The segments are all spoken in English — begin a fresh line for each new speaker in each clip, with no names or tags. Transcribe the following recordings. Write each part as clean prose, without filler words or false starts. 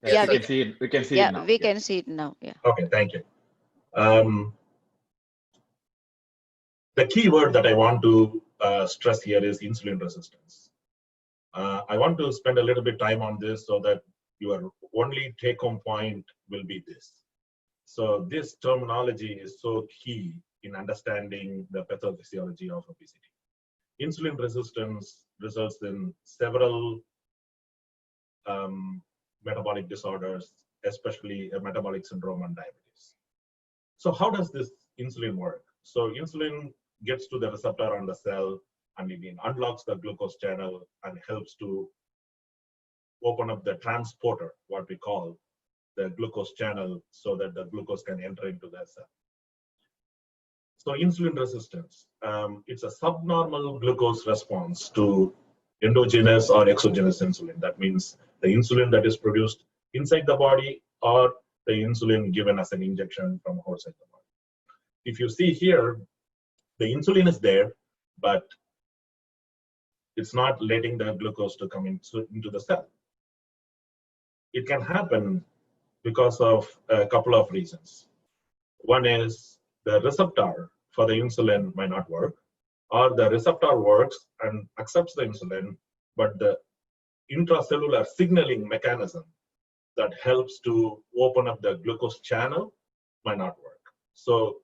Yeah,
we can see it. We can see it now.
We can see it now. Yeah.
Okay, thank you. The key word that I want to stress here is insulin resistance. I want to spend a little bit time on this so that your only take-home point will be this. So this terminology is so key in understanding the pathophysiology of obesity. Insulin resistance results in several metabolic disorders, especially a metabolic syndrome and diabetes. So how does this insulin work? So insulin gets to the receptor on the cell and it unlocks the glucose channel and helps to open up the transporter, what we call the glucose channel, so that the glucose can enter into the cell. So insulin resistance, it's a subnormal glucose response to endogenous or exogenous insulin. That means the insulin that is produced inside the body or the insulin given as an injection from outside the body. If you see here, the insulin is there, but it's not letting the glucose to come into the cell. It can happen because of a couple of reasons. One is the receptor for the insulin might not work, or the receptor works and accepts the insulin, but the intracellular signaling mechanism that helps to open up the glucose channel might not work. So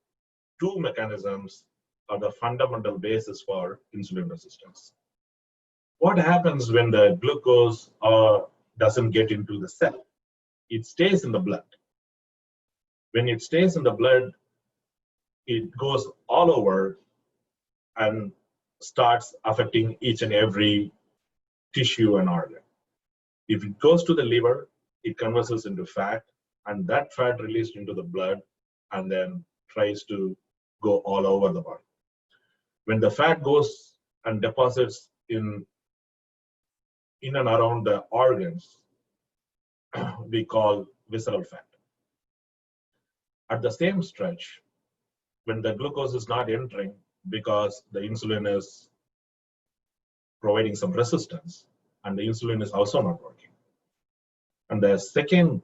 two mechanisms are the fundamental basis for insulin resistance. What happens when the glucose doesn't get into the cell? It stays in the blood. When it stays in the blood, it goes all over and starts affecting each and every tissue and organ. If it goes to the liver, it converts into fat, and that fat released into the blood and then tries to go all over the body. When the fat goes and deposits in and around the organs, we call visceral fat. At the same stretch, when the glucose is not entering because the insulin is providing some resistance and the insulin is also not working. And the second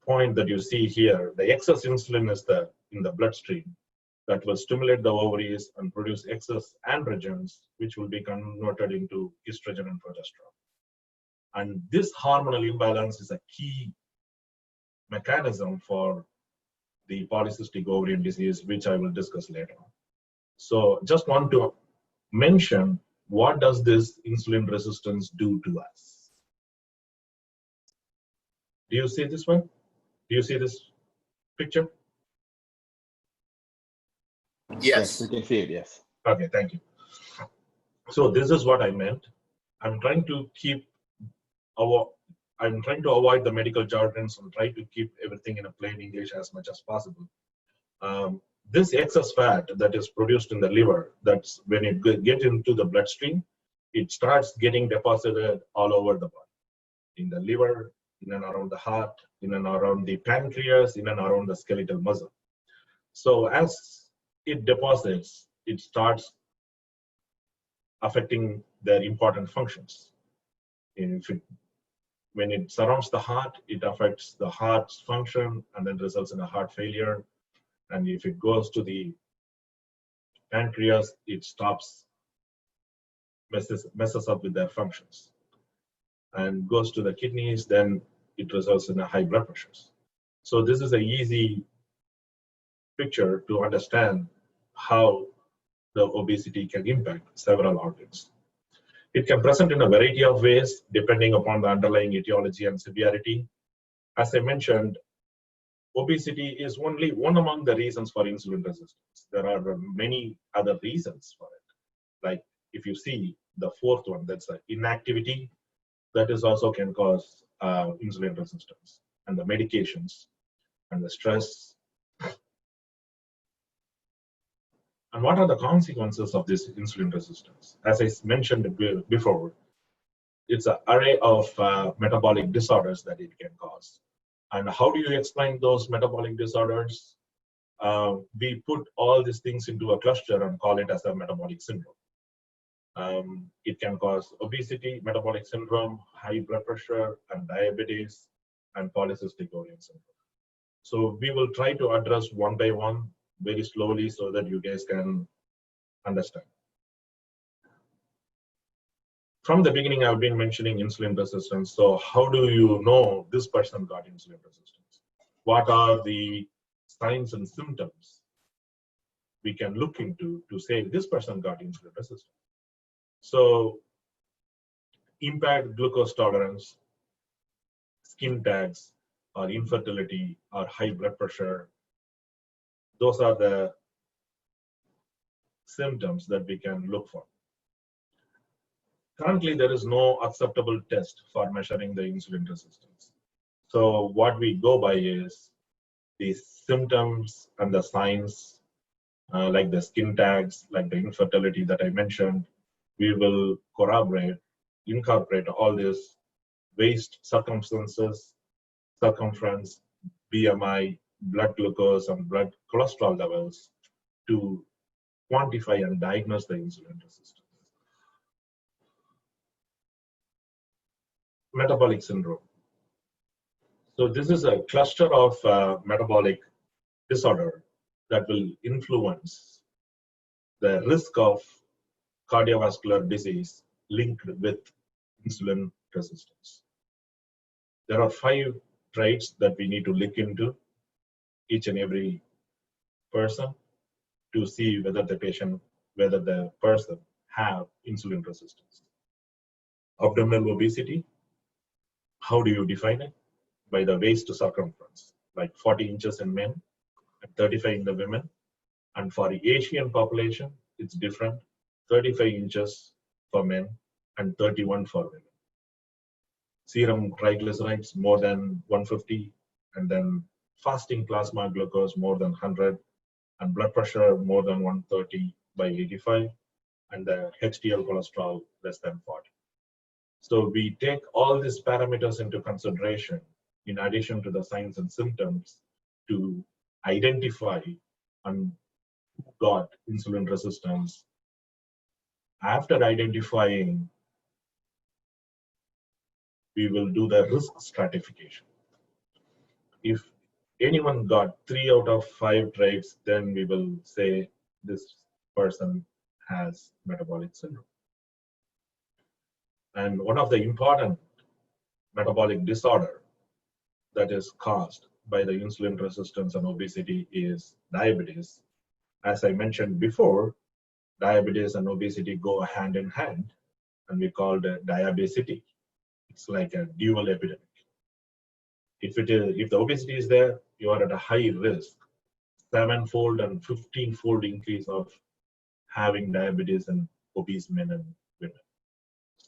point that you see here, the excess insulin is in the bloodstream that will stimulate the ovaries and produce excess androgens, which will be converted into estrogen and progesterone. And this hormonal imbalance is a key mechanism for the polycystic ovarian disease, which I will discuss later on. So just want to mention, what does this insulin resistance do to us? Do you see this one? Do you see this picture?
Yes, we can see it, yes.
Okay, thank you. So this is what I meant. I'm trying to avoid the medical jargons and try to keep everything in a plain English as much as possible. This excess fat that is produced in the liver, that's when it gets into the bloodstream, it starts getting deposited all over the body. In the liver, in and around the heart, in and around the pancreas, in and around the skeletal muscle. So as it deposits, it starts affecting their important functions. When it surrounds the heart, it affects the heart's function and then results in a heart failure. And if it goes to the pancreas, it messes up with their functions. And goes to the kidneys, then it results in a high blood pressures. So this is an easy picture to understand how the obesity can impact several organs. It can present in a variety of ways depending upon the underlying etiology and severity. As I mentioned, obesity is only one among the reasons for insulin resistance. There are many other reasons for it. Like if you see the fourth one, that's inactivity, that is also can cause insulin resistance, and the medications and the stress. And what are the consequences of this insulin resistance? As I mentioned before, it's an array of metabolic disorders that it can cause. And how do you explain those metabolic disorders? We put all these things into a cluster and call it as a metabolic syndrome. It can cause obesity, metabolic syndrome, high blood pressure, and diabetes, and polycystic ovarian syndrome. So we will try to address one by one very slowly so that you guys can understand. From the beginning, I've been mentioning insulin resistance. So how do you know this person got insulin resistance? What are the signs and symptoms we can look into to say this person got insulin resistance? So impaired glucose tolerance, skin tags, or infertility, or high blood pressure, those are the symptoms that we can look for. Currently, there is no acceptable test for measuring the insulin resistance. So what we go by is the symptoms and the signs, like the skin tags, like the infertility that I mentioned. We will incorporate all these waist circumference, BMI, blood glucose, and blood cholesterol levels to quantify and diagnose the insulin resistance. Metabolic syndrome. So this is a cluster of metabolic disorder that will influence the risk of cardiovascular disease linked with insulin resistance. There are 5 traits that we need to look into each and every person to see whether the person have insulin resistance. Abdominal obesity. How do you define it? By the waist circumference, like 40 inches in men and 35 in the women. And for the Asian population, it's different, 35 inches for men and 31 for women. Serum triglycerides more than 150, and then fasting plasma glucose more than 100, and blood pressure more than 130/85, and the HDL cholesterol less than 40. So we take all these parameters into consideration in addition to the signs and symptoms to identify and who got insulin resistance. After identifying, we will do the risk stratification. If anyone got 3 out of 5 traits, then we will say this person has metabolic syndrome. And one of the important metabolic disorder that is caused by the insulin resistance and obesity is diabetes. As I mentioned before, diabetes and obesity go hand in hand, and we call it diabesity. It's like a dual epidemic. If the obesity is there, you are at a high risk, 7-fold and 15-fold increase of having diabetes in obese men and women.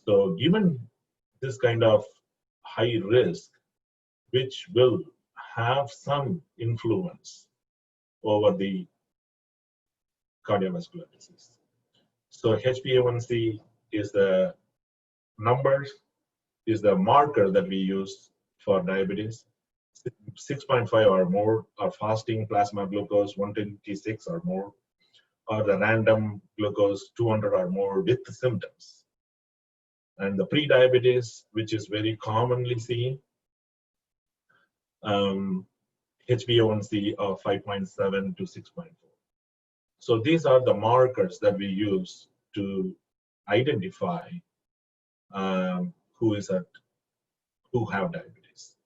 So given this kind of high risk, which will have some influence over the cardiovascular disease. So HbA1c is the numbers, is the marker that we use for diabetes. 6.5 or more, or fasting plasma glucose 126 or more, or the random glucose 200 or more with the symptoms. And the pre-diabetes, which is very commonly seen, HbA1c of 5.7 to 6.4. So these are the markers that we use to identify who have diabetes.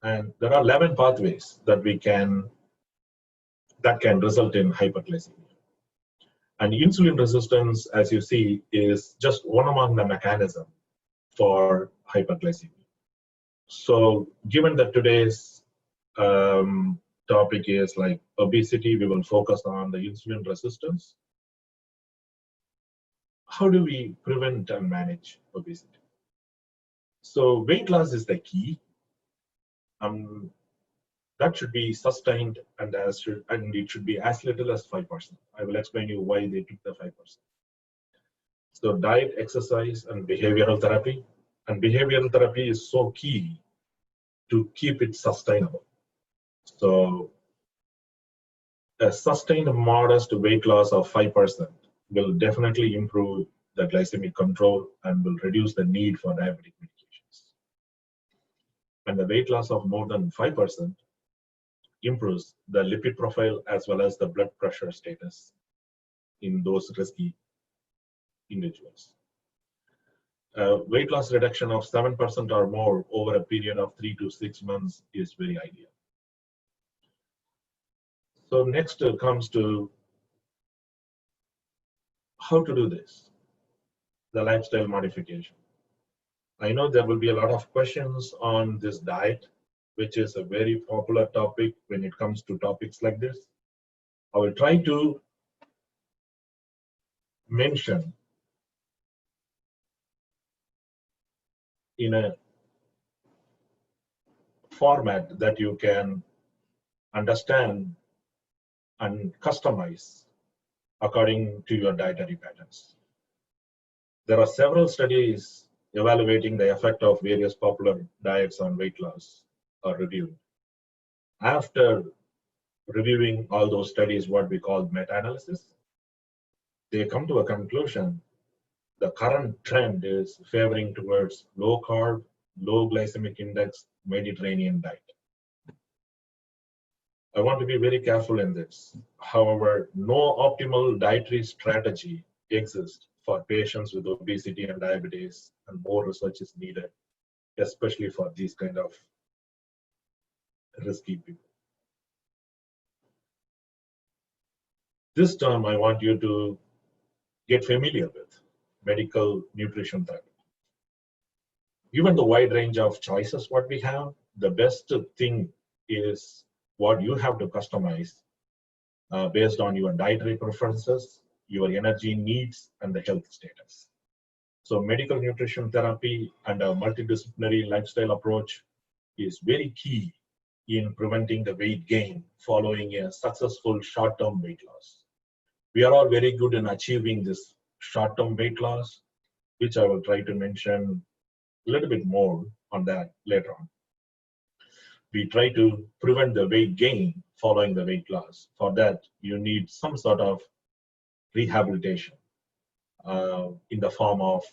And there are 11 pathways that can result in hyperglycemia. And insulin resistance, as you see, is just one among the mechanisms for hyperglycemia. So given that today's topic is like obesity, we will focus on the insulin resistance. How do we prevent and manage obesity? So weight loss is the key. That should be sustained, and it should be as little as 5%. I will explain you why they took the 5%. So diet, exercise, and behavioral therapy. And behavioral therapy is so key to keep it sustainable. So a sustained modest weight loss of 5% will definitely improve the glycemic control and will reduce the need for diabetic medications. and the weight loss of more than 5% improves the lipid profile as well as the blood pressure status in those risky individuals. Weight loss reduction of 7% or more over a period of 3 to 6 months is very ideal. So next comes to how to do this, the lifestyle modification. I know there will be a lot of questions on this diet, which is a very popular topic when it comes to topics like this. I will try to mention in a format that you can understand and customize according to your dietary patterns. There are several studies evaluating the effect of various popular diets on weight loss are reviewed. After reviewing all those studies, what we call meta-analysis, they come to a conclusion. The current trend is favoring towards low carb, low glycemic index Mediterranean diet. I want to be very careful in this. However, no optimal dietary strategy exists for patients with obesity and diabetes, and more research is needed, especially for these kind of risky people. This term I want you to get familiar with, medical nutrition therapy. Given the wide range of choices what we have, the best thing is what you have to customize based on your dietary preferences, your energy needs, and the health status. So medical nutrition therapy and a multidisciplinary lifestyle approach is very key in preventing the weight gain following a successful short-term weight loss. We are all very good in achieving this short-term weight loss, which I will try to mention a little bit more on that later on. We try to prevent the weight gain following the weight loss. For that, you need some sort of rehabilitation in the form of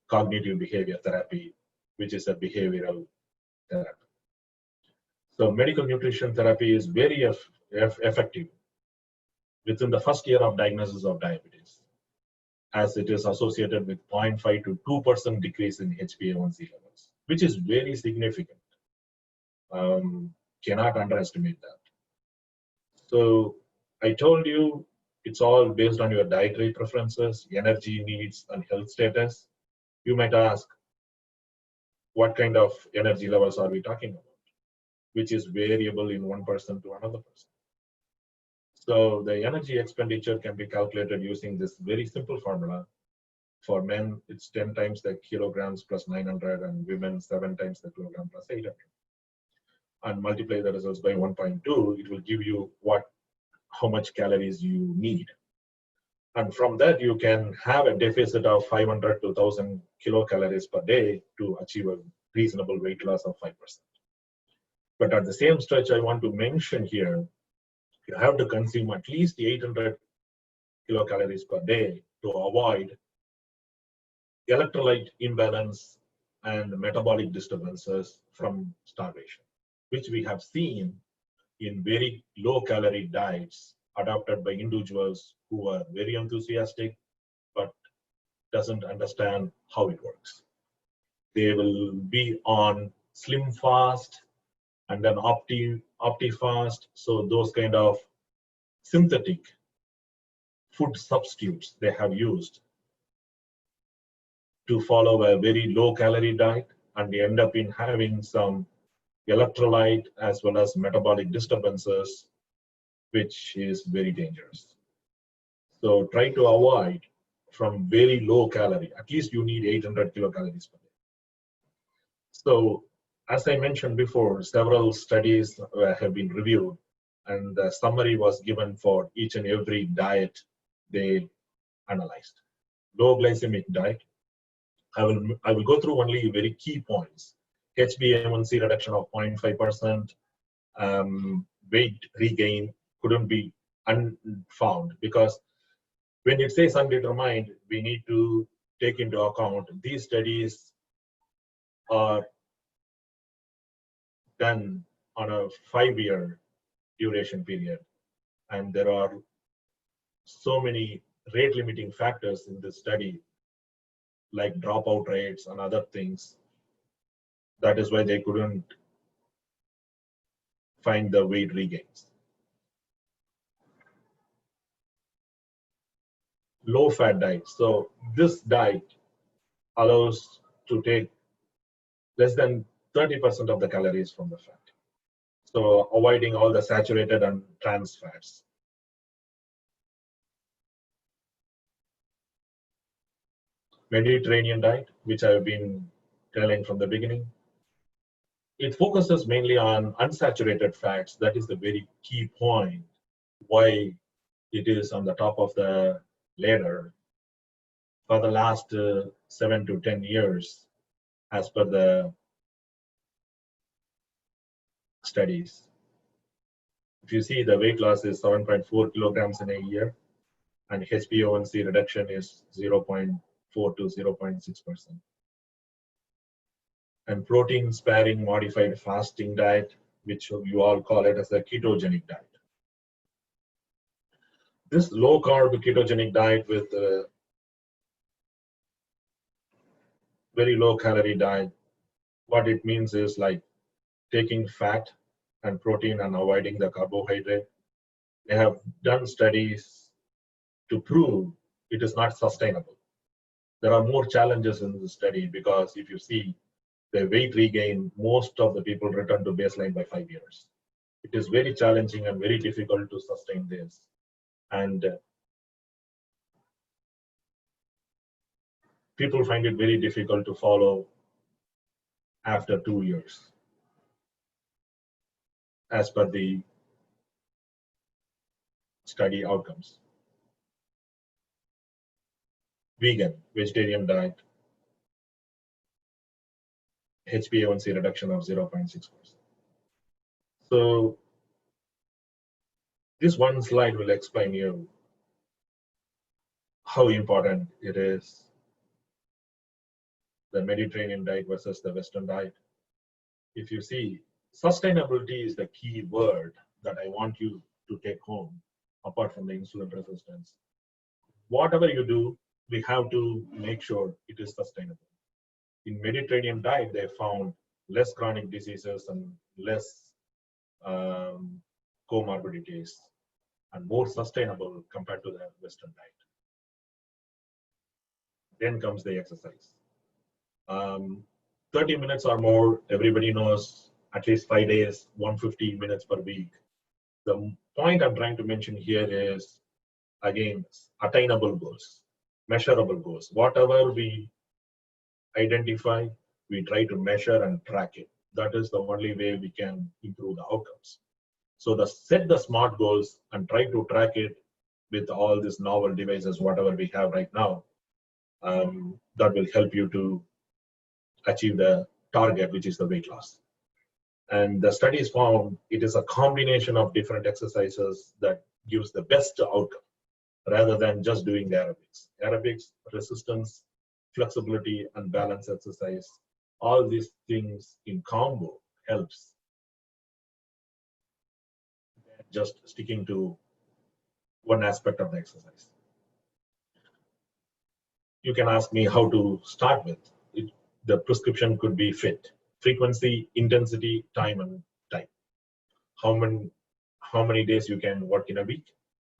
cognitive behavior therapy, which is a behavioral therapy. So medical nutrition therapy is very effective within the first year of diagnosis of diabetes, as it is associated with 0.5 to 2% decrease in HbA1c levels, which is very significant. Cannot underestimate that. So I told you it's all based on your dietary preferences, energy needs, and health status. You might ask, what kind of energy levels are we talking about? Which is variable in one person to another person. So the energy expenditure can be calculated using this very simple formula. For men, it's 10 times the kilograms plus 900, and women 7 times the kilogram plus 800. And multiply the results by 1.2, it will give you how much calories you need. And from that, you can have a deficit of 500 to 1,000 kilocalories per day to achieve a reasonable weight loss of 5%. But at the same stretch, I want to mention here, you have to consume at least 800 kilocalories per day to avoid electrolyte imbalance and metabolic disturbances from starvation, which we have seen in very low-calorie diets adopted by individuals who are very enthusiastic but doesn't understand how it works. They will be on slim fast and then opti fast. So those kind of synthetic food substitutes they have used to follow a very low-calorie diet, and they end up in having some electrolyte as well as metabolic disturbances, which is very dangerous. So try to avoid from very low calorie. At least you need 800 kilocalories per day. So as I mentioned before, several studies have been reviewed, and the summary was given for each and every diet they analyzed. Low glycemic diet. I will go through only very key points. HbA1c reduction of 0.5%, weight regain couldn't be unfound, because when it says undetermined, we need to take into account these studies are done on a 5-year duration period. And there are so many rate limiting factors in this study, like dropout rates and other things. That is why they couldn't find the weight regains. Low fat diet. So this diet allows to take less than 30% of the calories from the fat. So avoiding all the saturated and trans fats. Mediterranean diet, which I've been telling from the beginning, it focuses mainly on unsaturated fats. That is the very key point why it is on the top of the ladder for the last 7 to 10 years, as per the studies. If you see, the weight loss is 7.4 kilograms in a year, and HbA1c reduction is 0.4 to 0.6%. And protein sparing modified fasting diet, which you all call it as a ketogenic diet. This low carb ketogenic diet with very low calorie diet, what it means is like taking fat and protein and avoiding the carbohydrate. They have done studies to prove it is not sustainable. There are more challenges in the study, because if you see the weight regain, most of the people return to baseline by 5 years. It is very challenging and very difficult to sustain this. And people find it very difficult to follow after 2 years, as per the study outcomes. Vegetarian diet, HbA1c reduction of 0.6%. So this one slide will explain you how important it is, the Mediterranean diet versus the Western diet. If you see, sustainability is the key word that I want you to take home, apart from the insulin resistance. Whatever you do, we have to make sure it is sustainable. In Mediterranean diet, they found less chronic diseases and less comorbidities, and more sustainable compared to the Western diet. Then comes the exercise. 30 minutes or more, everybody knows, at least 5 days, 150 minutes per week. The point I'm trying to mention here is, again, attainable goals, measurable goals. Whatever we identify, we try to measure and track it. That is the only way we can improve the outcomes. So set the SMART goals and try to track it with all these novel devices, whatever we have right now. That will help you to achieve the target, which is the weight loss. And the studies found it is a combination of different exercises that gives the best outcome, rather than just doing the aerobics. Aerobics, resistance, flexibility, and balance exercise, all these things in combo helps. Just sticking to one aspect of the exercise. You can ask me how to start with. The prescription could be fit: frequency, intensity, time, and time. How many days you can work in a week,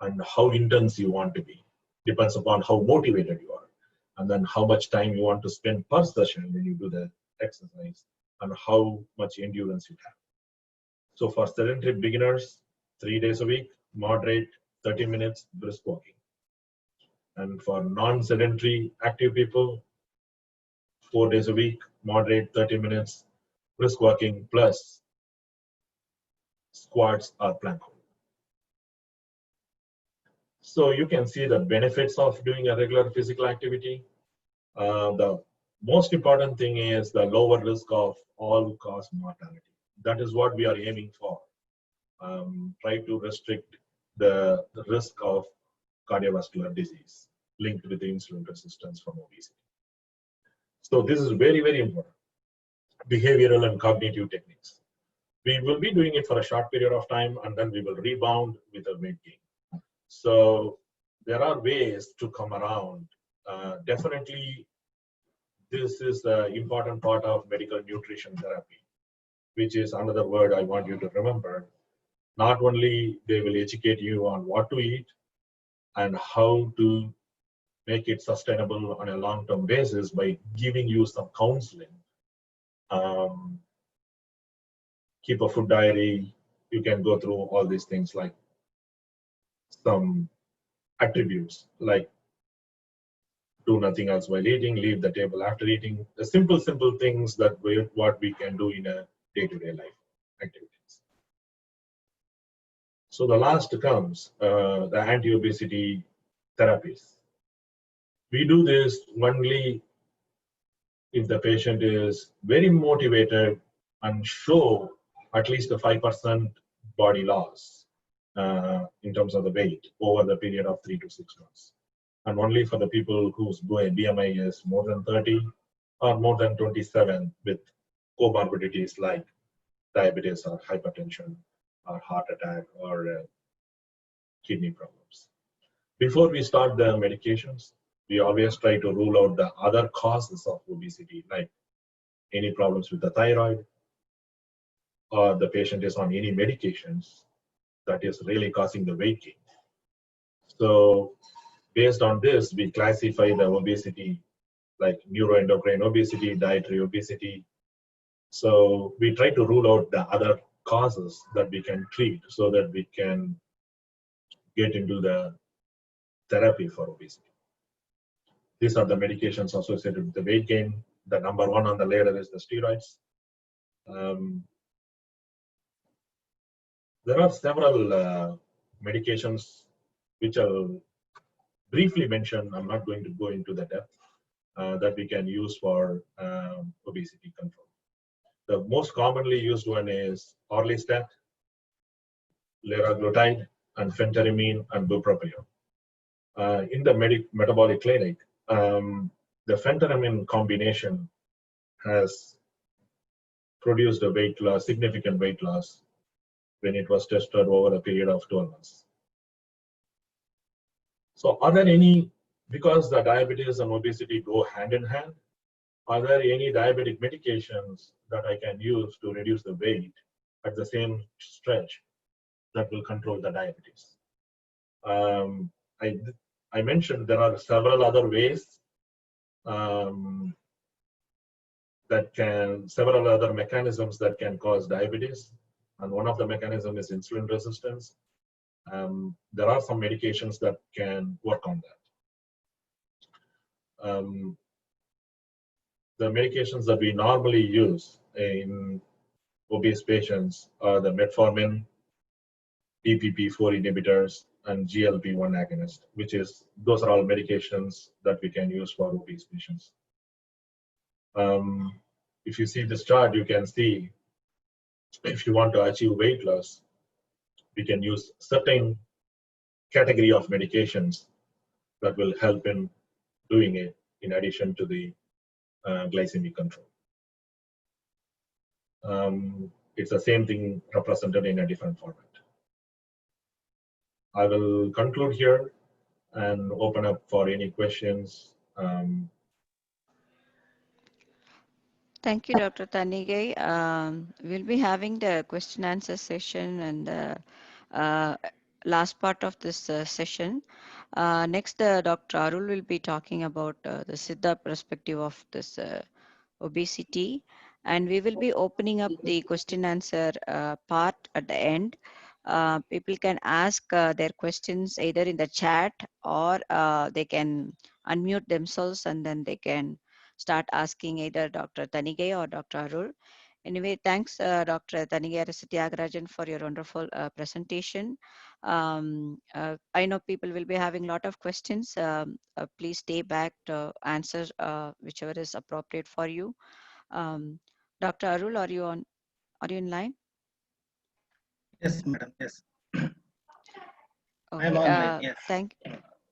and how intense you want to be. Depends upon how motivated you are, and then how much time you want to spend per session when you do the exercise, and how much endurance you have. So for sedentary beginners, 3 days a week, moderate 30 minutes brisk walking. And for non-sedentary active people, 4 days a week, moderate 30 minutes brisk walking plus squats or plank hold. So you can see the benefits of doing a regular physical activity. The most important thing is the lower risk of all-cause mortality. That is what we are aiming for. Try to restrict the risk of cardiovascular disease linked with the insulin resistance from obesity. So this is very, very important. Behavioral and cognitive techniques. We will be doing it for a short period of time, and then we will rebound with a weight gain. So there are ways to come around. Definitely, this is the important part of medical nutrition therapy, which is another word I want you to remember. Not only they will educate you on what to eat and how to make it sustainable on a long-term basis by giving you some counseling. Keep a food diary. You can go through all these things like some attributes like do nothing else while eating, leave the table after eating. The simple things that what we can do in a day-to-day life activities. So the last comes the anti-obesity therapies. We do this only if the patient is very motivated and show at least a 5% body loss in terms of the weight over the period of 3 to 6 months. And only for the people whose BMI is more than 30 or more than 27 with comorbidities like diabetes or hypertension or heart attack or kidney problems. Before we start the medications, we always try to rule out the other causes of obesity, like any problems with the thyroid, or the patient is on any medications that is really causing the weight gain. So based on this, we classify the obesity like neuroendocrine obesity, dietary obesity. So we try to rule out the other causes that we can treat so that we can get into the therapy for obesity. These are the medications associated with the weight gain. The number one on the ladder is the steroids. There are several medications which I'll briefly mention. I'm not going to go into the depth that we can use for obesity control. The most commonly used one is orlistat, liraglutide, and phentermine and bupropion. In the metabolic clinic, the phentermine combination has produced a weight loss, significant weight loss, when it was tested over a period of 12 months. So are there any, because the diabetes and obesity go hand in hand, are there any diabetic medications that I can use to reduce the weight at the same stretch that will control the diabetes? I mentioned there are several other ways several other mechanisms that can cause diabetes. And one of the mechanisms is insulin resistance. There are some medications that can work on that. The medications that we normally use in obese patients are the metformin, DPP-4 inhibitors, and GLP-1 agonist, those are all medications that we can use for obese patients. If you see this chart, you can see if you want to achieve weight loss, we can use certain category of medications that will help in doing it in addition to the glycemic control. It's the same thing represented in a different format. I will conclude here and open up for any questions.
Thank you, Dr. Tanigay. We'll be having the question answer session and the last part of this session. Next, Dr. Arul will be talking about the Siddha perspective of this obesity, and we will be opening up the question answer part at the end. People can ask their questions either in the chat or they can unmute themselves and then they can start asking either Dr. Tanigay or Dr. Arul. Anyway, thanks Dr. Tanigay Thiagarajan for your wonderful presentation. I know people will be having a lot of questions. Please stay back to answer whichever is appropriate for you. Dr. Arul, are you in line?
Yes, madam. Yes.
Okay.
I'm online. Yes.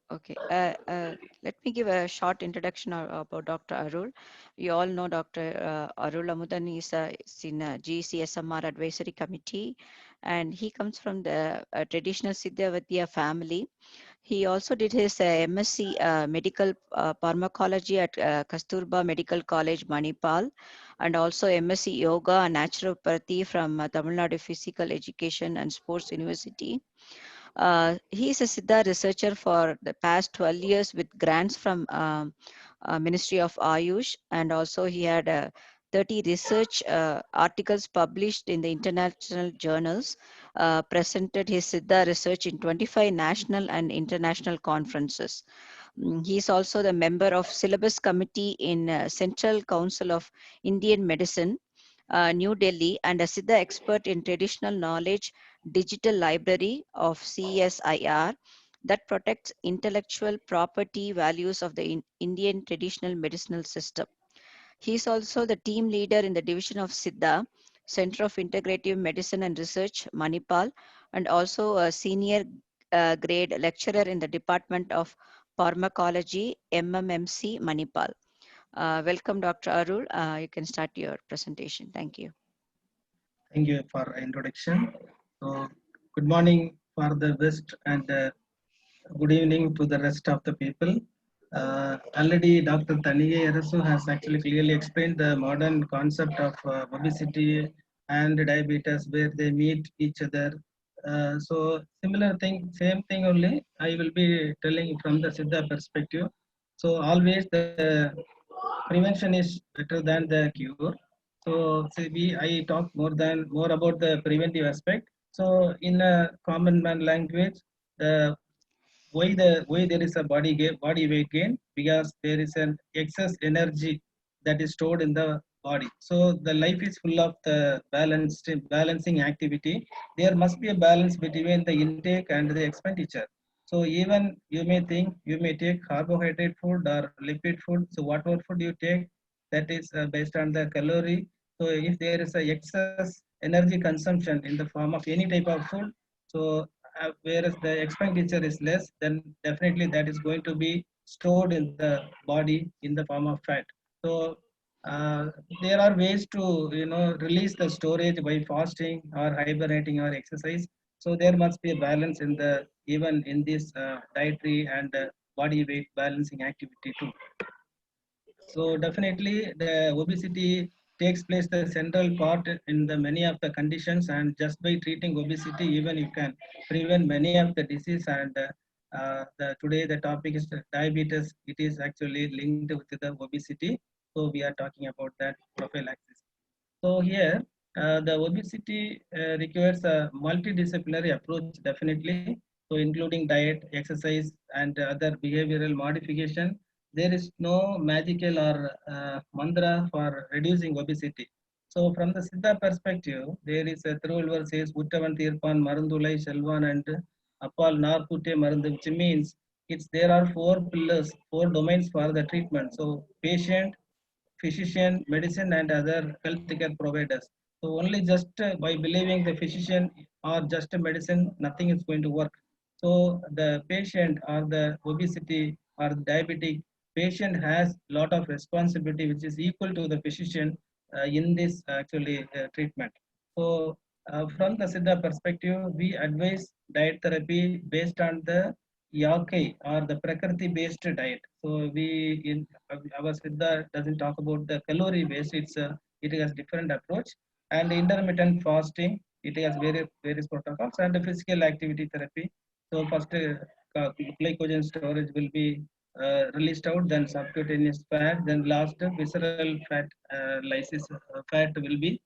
Okay. Let me give a short introduction about Dr. Arul. You all know Dr. Arul Amudan is in GCSMR Advisory Committee, and he comes from the traditional Siddha family. He also did his MSc Medical Pharmacology at Kasturba Medical College, Manipal, and also MSc Yoga and Naturopathy from Tamil Nadu Physical Education and Sports University. He is a Siddha researcher for the past 12 years with grants from Ministry of Ayush, and also he had 30 research articles published in the international journals, presented his Siddha research in 25 national and international conferences. He is also the member of syllabus committee in Central Council of Indian Medicine, New Delhi, and a Siddha expert in traditional knowledge digital library of CSIR that protects intellectual property values of the Indian traditional medicinal system. He is also the team leader in the division of Siddha, Center of Integrative Medicine and Research, Manipal, and also a senior grade lecturer in the Department of Pharmacology, MMMC, Manipal. Welcome, Dr. Arul. You can start your presentation. Thank you.
Thank you for introduction. So, good morning for the West and good evening to the rest of the people. Already Dr. Tanige Arasu has actually clearly explained the modern concept of obesity and diabetes where they meet each other. So similar thing, same thing only, I will be telling from the Siddha perspective. So always the prevention is better than the cure. So see, I talk more about the preventive aspect. So in a common man language, the why there is a body weight gain, because there is an excess energy that is stored in the body. So the life is full of the balancing activity. There must be a balance between the intake and the expenditure. So even you may think you may take carbohydrate food or lipid food. So whatever food you take, that is based on the calorie. So if there is a excess energy consumption in the form of any type of food, so whereas the expenditure is less, then definitely that is going to be stored in the body in the form of fat. So uh, there are ways to release the storage by fasting or hibernating or exercise. So there must be a balance in the even in this dietary and body weight balancing activity too. So definitely the obesity takes place the central part in the many of the conditions, and just by treating obesity even you can prevent many of the disease. And today the topic is diabetes. It is actually linked with the obesity. So we are talking about that prophylaxis. So here, the obesity requires a multidisciplinary approach definitely. So including diet, exercise, and other behavioral modification. There is no magical or mantra for reducing obesity. So from the Siddha perspective, there is a Thiruvalluvar says, Uttavan Tirpan Marundulai Selvan and Appal Narpute Marundu, which means there are four pillars, four domains for the treatment. So patient, physician, medicine, and other healthcare providers. So only just by believing the physician or just a medicine, nothing is going to work. So the patient or the obesity or diabetic patient has lot of responsibility, which is equal to the physician in this actually treatment. So from the Siddha perspective, we advise diet therapy based on the Yakai or the Prakriti based diet. So we in our Siddha doesn't talk about the calorie based. It has different approach, and intermittent fasting. It has various protocols, and the physical activity therapy. So first glycogen storage will be released out, then subcutaneous fat, then last visceral fat lysis fat will be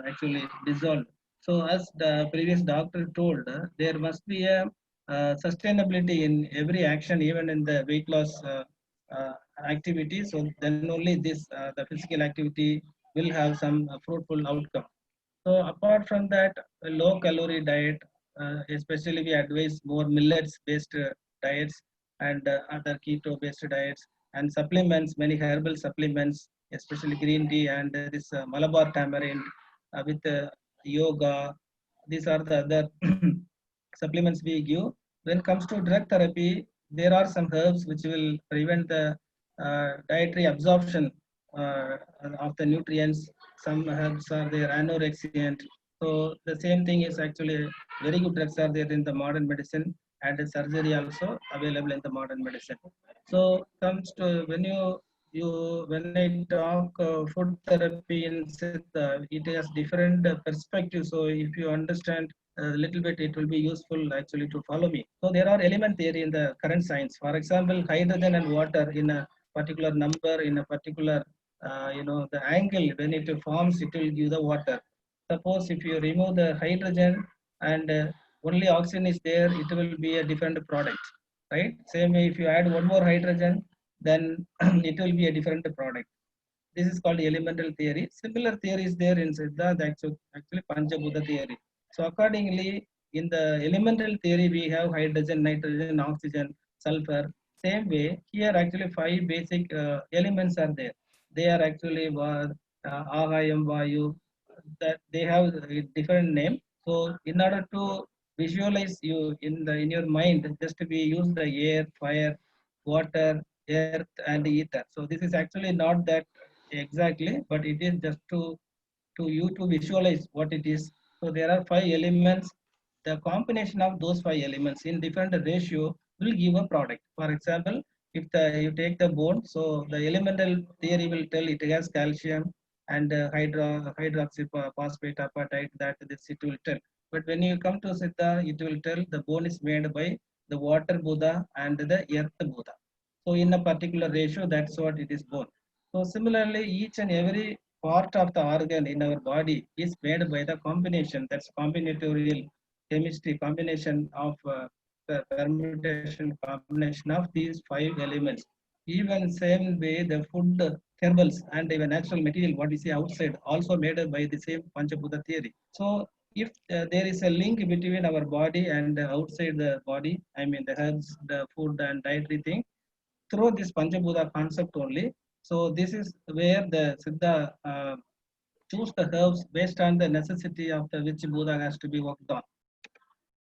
actually dissolved. So as the previous doctor told, there must be a sustainability in every action, even in the weight loss uh, activity. So then only this the physical activity will have some fruitful outcome. So apart from that, a low calorie diet, especially we advise more millets based diets and other keto based diets, and supplements, many herbal supplements, especially green tea and this Malabar tamarind with yoga. These are the other supplements we give. When it comes to drug therapy, there are some herbs which will prevent the dietary absorption of the nutrients. Some herbs are there, anorexiant. So the same thing is actually very good drugs are there in the modern medicine, and the surgery also available in the modern medicine. So comes to when I talk food therapy in Siddha, it has different perspectives. So if you understand a little bit, it will be useful actually to follow me. So there are element theory in the current science. For example, hydrogen and water in a particular number, in a particular the angle when it forms, it will give the water. Suppose if you remove the hydrogen and only oxygen is there, it will be a different product, right? Same way, if you add one more hydrogen, then it will be a different product. This is called elemental theory. Similar theory is there in Siddha, actually Panchabhuta theory. So accordingly, in the elemental theory, we have hydrogen, nitrogen, oxygen, sulfur. Same way, here actually 5 basic elements are there. They are actually Ahayam, Vayu, that they have a different name. So in order to visualize you in your mind, just we use the air, fire, water, earth, and ether. So this is actually not that exactly, but it is just to you to visualize what it is. So there are 5 elements. The combination of those 5 elements in different ratio will give a product. For example, if you take the bone, so the elemental theory will tell it has calcium and hydroxyphosphate apatite, that this it will tell. But when you come to Siddha, it will tell the bone is made by the water Buddha and the earth Buddha. So in a particular ratio, that's what it is bone. So similarly, each and every part of the organ in our body is made by the combination, that's combinatorial chemistry, combination of the permutation combination of these 5 elements. Even same way, the food, herbals, and even natural material what we see outside also made by the same Panchabhuta theory. So if there is a link between our body and outside the body, I mean the herbs, the food and dietary thing, through this Panchabhuta concept only. So this is where the Siddha choose the herbs based on the necessity of the which Buddha has to be worked on.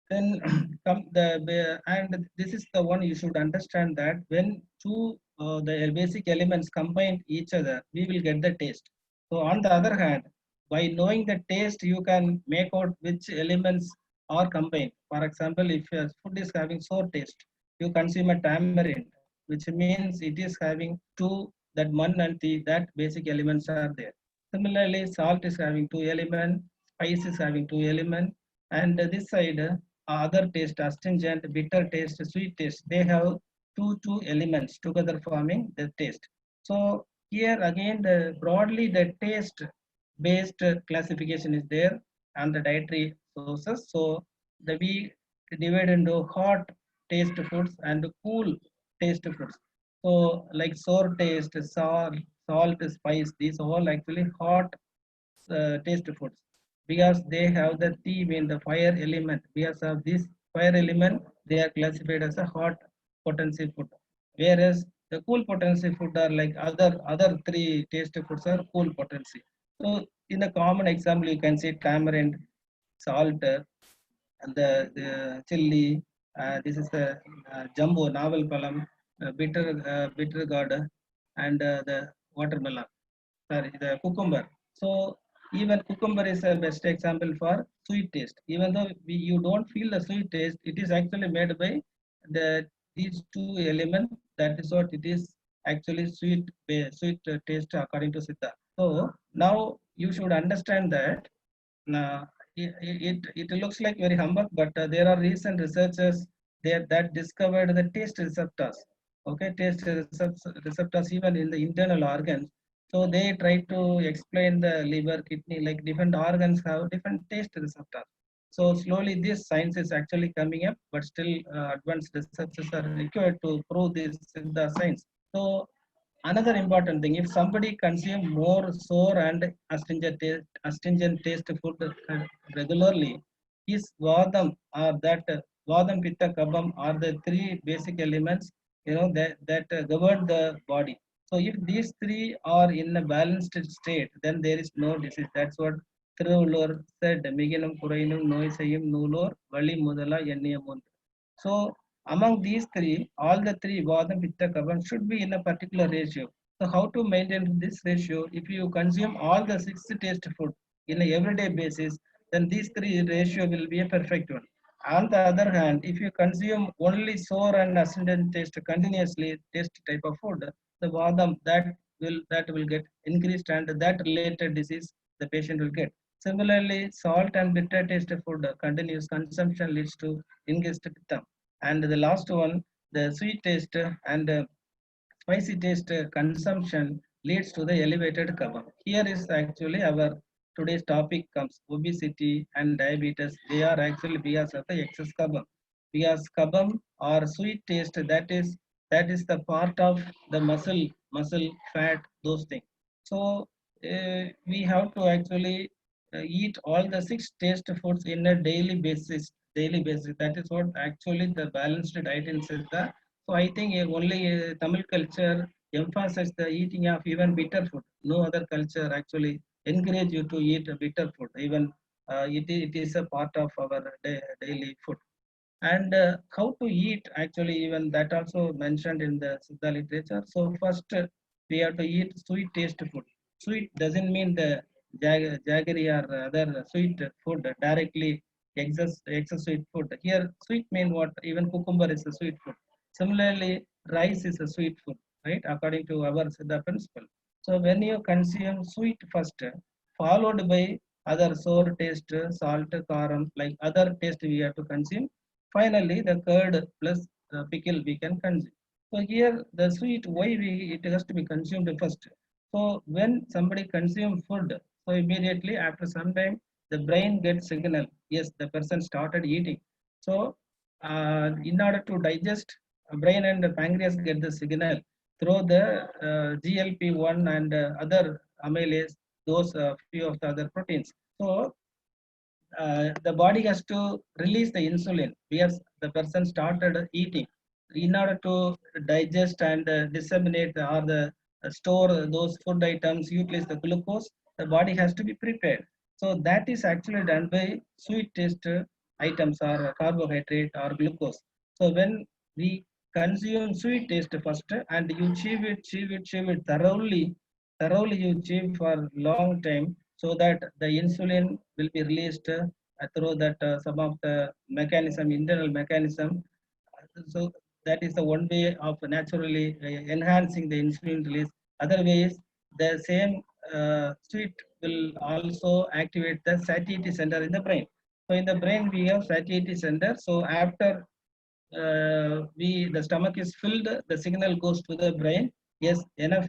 Then come and this is the one you should understand, that when two the basic elements combine each other, we will get the taste. So on the other hand, by knowing the taste, you can make out which elements are combined. For example, if your food is having sour taste, you consume a tamarind, which means it is having two, that man and the that basic elements are there. Similarly, salt is having 2 elements, spice is having 2 elements, and this side other taste, astringent, bitter taste, sweet taste, they have two elements together forming the taste. So here again, broadly the taste based classification is there on the dietary sources. So the we divide into hot taste foods and cool taste foods. So like sour taste, salt, spice, these all actually hot taste foods, because they have the theme in the fire element. Because of this fire element, they are classified as a hot potency food. Whereas the cool potency food are like other 3 taste foods are cool potency. So in a common example, you can say tamarind, salt, and the chili. This is the jumbo navel palam, bitter gourd, and the watermelon. Sorry, the cucumber. So even cucumber is a best example for sweet taste. Even though you don't feel the sweet taste, it is actually made by these 2 elements. That is what it is actually sweet taste according to Siddha. So now you should understand that uh, it looks like very humble, but there are recent researchers there that discovered the taste receptors. Okay, receptors even in the internal organs. So they try to explain the liver, kidney, like different organs have different taste receptors. So slowly this science is actually coming up, but still advanced researchers are required to prove this in the science. So another important thing, if somebody consume more sour and astringent taste food regularly, is vadam, or that vadam, pitta, kabam are the 3 basic elements, that govern the body. So if these 3 are in a balanced state, then there is no disease. That's what Thiruvalur said, மிகினும் குறையினும் நோய் செய்யும் நூலோர் வழி முதலா எண்ணிய முன். So Among these three, all the three Vadam, Pitta, Kapha should be in a particular ratio. So how to maintain this ratio? If you consume all the 6 taste food in a everyday basis, then these three ratio will be a perfect one. On the other hand, if you consume only sour and ascendant taste continuously taste type of food, the Vadam that will get increased, and that related disease the patient will get. Similarly, salt and bitter taste food continuous consumption leads to increased pitta. And the last one, the sweet taste and spicy taste consumption leads to the elevated kapha. Here is actually our today's topic comes obesity and diabetes. They are actually because of the excess kapha. Because kabam or sweet taste, that is the part of the muscle fat, those things. So we have to actually eat all the 6 taste foods in a daily basis. Daily basis. That is what actually the balanced diet in Siddha. So I think only Tamil culture emphasizes the eating of even bitter food. No other culture actually encourage you to eat a bitter food. Even it is a part of our daily food. And how to eat, actually even that also mentioned in the Siddha literature. So first we have to eat sweet taste food. Sweet doesn't mean the jaggery or other sweet food directly. Excess sweet food here, sweet mean what? Even cucumber is a sweet food. Similarly, rice is a sweet food, right, according to our Siddha principle. So when you consume sweet first, followed by other sour taste, salt, karam, like other taste we have to consume. Finally, the curd plus pickle we can consume. So here the sweet, why it has to be consumed first. So when somebody consume food, so immediately after some time the brain gets signal. Yes, the person started eating. So in order to digest, brain and the pancreas get the signal through the GLP-1 and other amylase, those few of the other proteins. So the body has to release the insulin because the person started eating. In order to digest and disseminate or the store those food items, utilize the glucose, the body has to be prepared. So that is actually done by sweet taste items or carbohydrate or glucose. So when we consume sweet taste first and you chew it thoroughly you chew for long time, so that the insulin will be released through that some of the mechanism, internal mechanism. So that is the one way of naturally enhancing the insulin release. Other ways, the same sweet will also activate the satiety center in the brain. So in the brain we have satiety center. So after the stomach is filled, the signal goes to the brain. Yes, enough.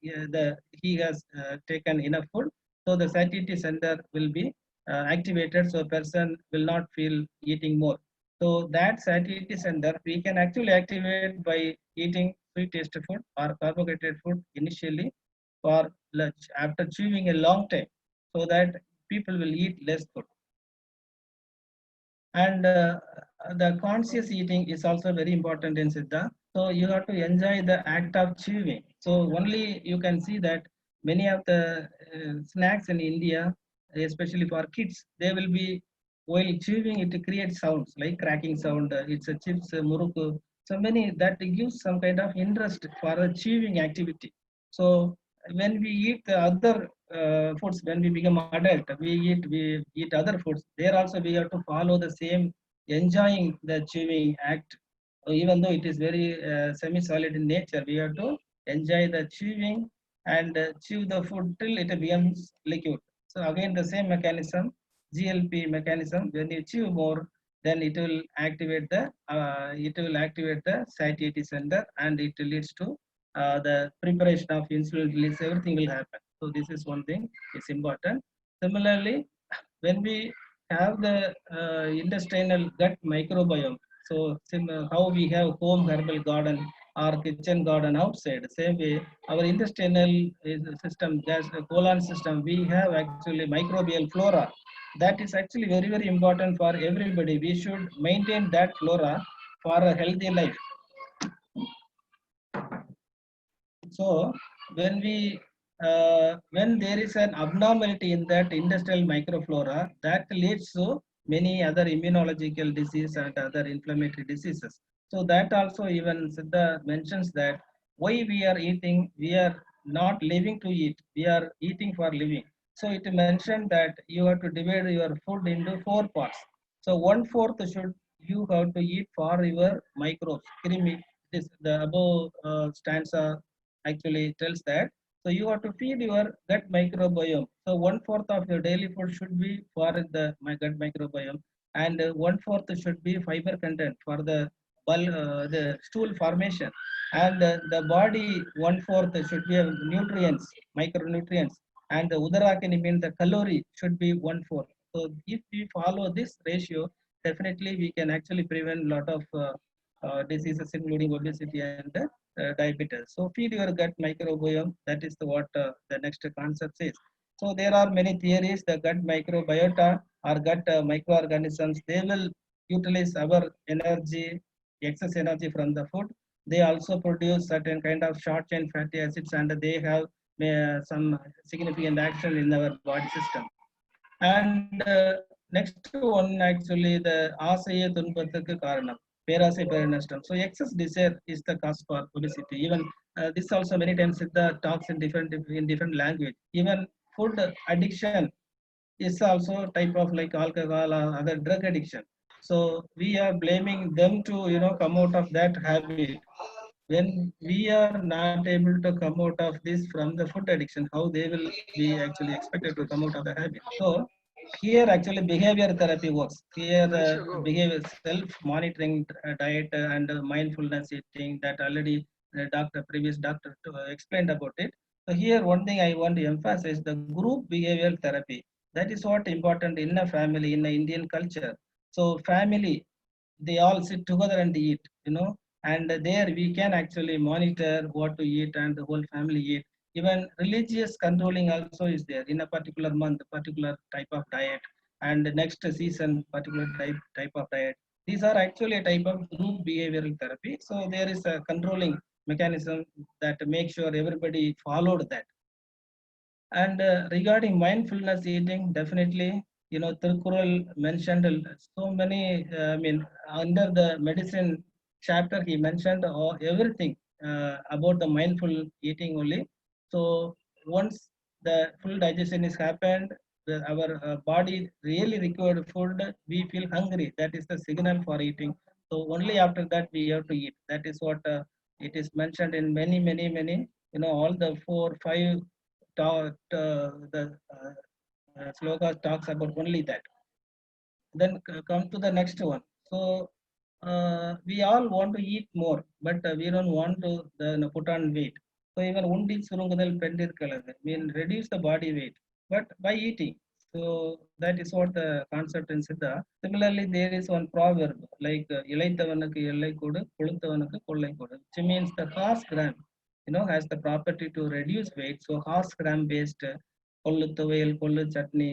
Yeah, he has taken enough food, so the satiety center will be activated. So person will not feel eating more. So that satiety center we can actually activate by eating sweet taste food or carbohydrate food initially for lunch after chewing a long time, so that people will eat less food. And the conscious eating is also very important in Siddha. So you have to enjoy the act of chewing. So only you can see that many of the snacks in India, especially for kids, they will be, while chewing it creates sounds like cracking sound. It's a chips, muruku. So many that gives some kind of interest for a chewing activity. So when we eat the other foods, when we become adult, we eat other foods. There also we have to follow the same enjoying the chewing act. Even though it is very semi-solid in nature, we have to enjoy the chewing and chew the food till it becomes liquid. So again the same mechanism, GLP mechanism. When you chew more, then it will activate the satiety center, and it leads to the preparation of insulin release. Everything will happen. So this is one thing is important. Similarly, when we have the intestinal gut microbiome, so how we have home herbal garden or kitchen garden outside, same way our intestinal system, gas colon system, we have actually microbial flora. That is actually very very important for everybody. We should maintain that flora for a healthy life. So when there is an abnormality in that intestinal microflora, that leads to many other immunological disease and other inflammatory diseases. So that also even Siddha mentions that why we are eating, we are not living to eat, we are eating for living. So it mentioned that you have to divide your food into 4 parts. So 1/4 should you have to eat for your microbes, krimi. This the above stanza actually tells that. So you have to feed your gut microbiome. So 1/4 of your daily food should be for the my gut microbiome, and 1/4 should be fiber content for the stool formation, and the body 1/4 should be nutrients, micronutrients, and the udarakani means the calorie should be 1/4. So if we follow this ratio, definitely we can actually prevent a lot of diseases including obesity and diabetes. So feed your gut microbiome. That is what the next concept is. So there are many theories. The gut microbiota or gut microorganisms, they will utilize our energy, excess energy from the food. They also produce certain kind of short chain fatty acids, and they have some significant action in our body system. And next one actually the ஆசையே துன்பத்துக்கு காரணம் பேராசை பெருநஷ்டம். So excess desire is the cause for obesity. Even this also many times Siddha talks in different language. Even food addiction is also type of like alcohol or other drug addiction. So we are blaming them to come out of that habit. When we are not able to come out of this from the food addiction, how they will be actually expected to come out of the habit. So here actually behavior therapy works. Here behavior self monitoring diet and mindfulness eating, that already previous doctor explained about it. So here one thing I want to emphasize, the group behavioral therapy, that is what important in a family, in the Indian culture. So family, they all sit together and eat, and there we can actually monitor what to eat and the whole family eat. Even religious controlling also is there in a particular month, particular type of diet, and next season particular type of diet. These are actually a type of group behavioral therapy. So there is a controlling mechanism that makes sure everybody followed that. And regarding mindfulness eating, definitely, Tirukkural mentioned so many, I mean, under the medicine chapter, he mentioned everything about the mindful eating only. So once the full digestion is happened, our body really required food, we feel hungry. That is the signal for eating. So only after that we have to eat. That is what it is mentioned in many, many, many, all the 4, 5 the sloka talks about only that. Then come to the next one. So we all want to eat more, but we don't want to put on weight. So even undi surungadal pendirkalaga mean reduce the body weight, but by eating. So that is what the concept in Siddha. Similarly, there is one proverb like இளைத்தவனுக்கு எல்லை கொடு கொழுத்தவனுக்கு கொள்ளை கொடு, which means the horse gram has the property to reduce weight. So horse gram based kollu tuvail, kollu chutney,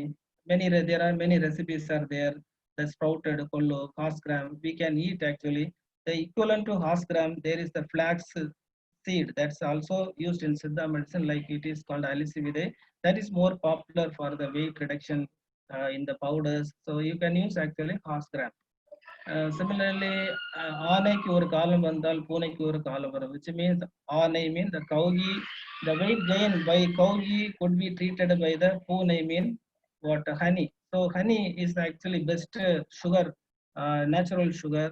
there are many recipes are there. The sprouted kollu, horse gram, we can eat actually. The equivalent to horse gram, there is the flax seed that's also used in Siddha medicine, like it is called alicivide. That is more popular for the weight reduction in the powders. So you can use actually horse gram. Similarly, ஆனைக்கு ஒரு காலம் வந்தால் பூனைக்கு ஒரு காலம் வரும், which means ஆனை mean the cow ghee. The weight gain by cow ghee could be treated by the பூனை mean what honey. So honey is actually best sugar, natural sugar,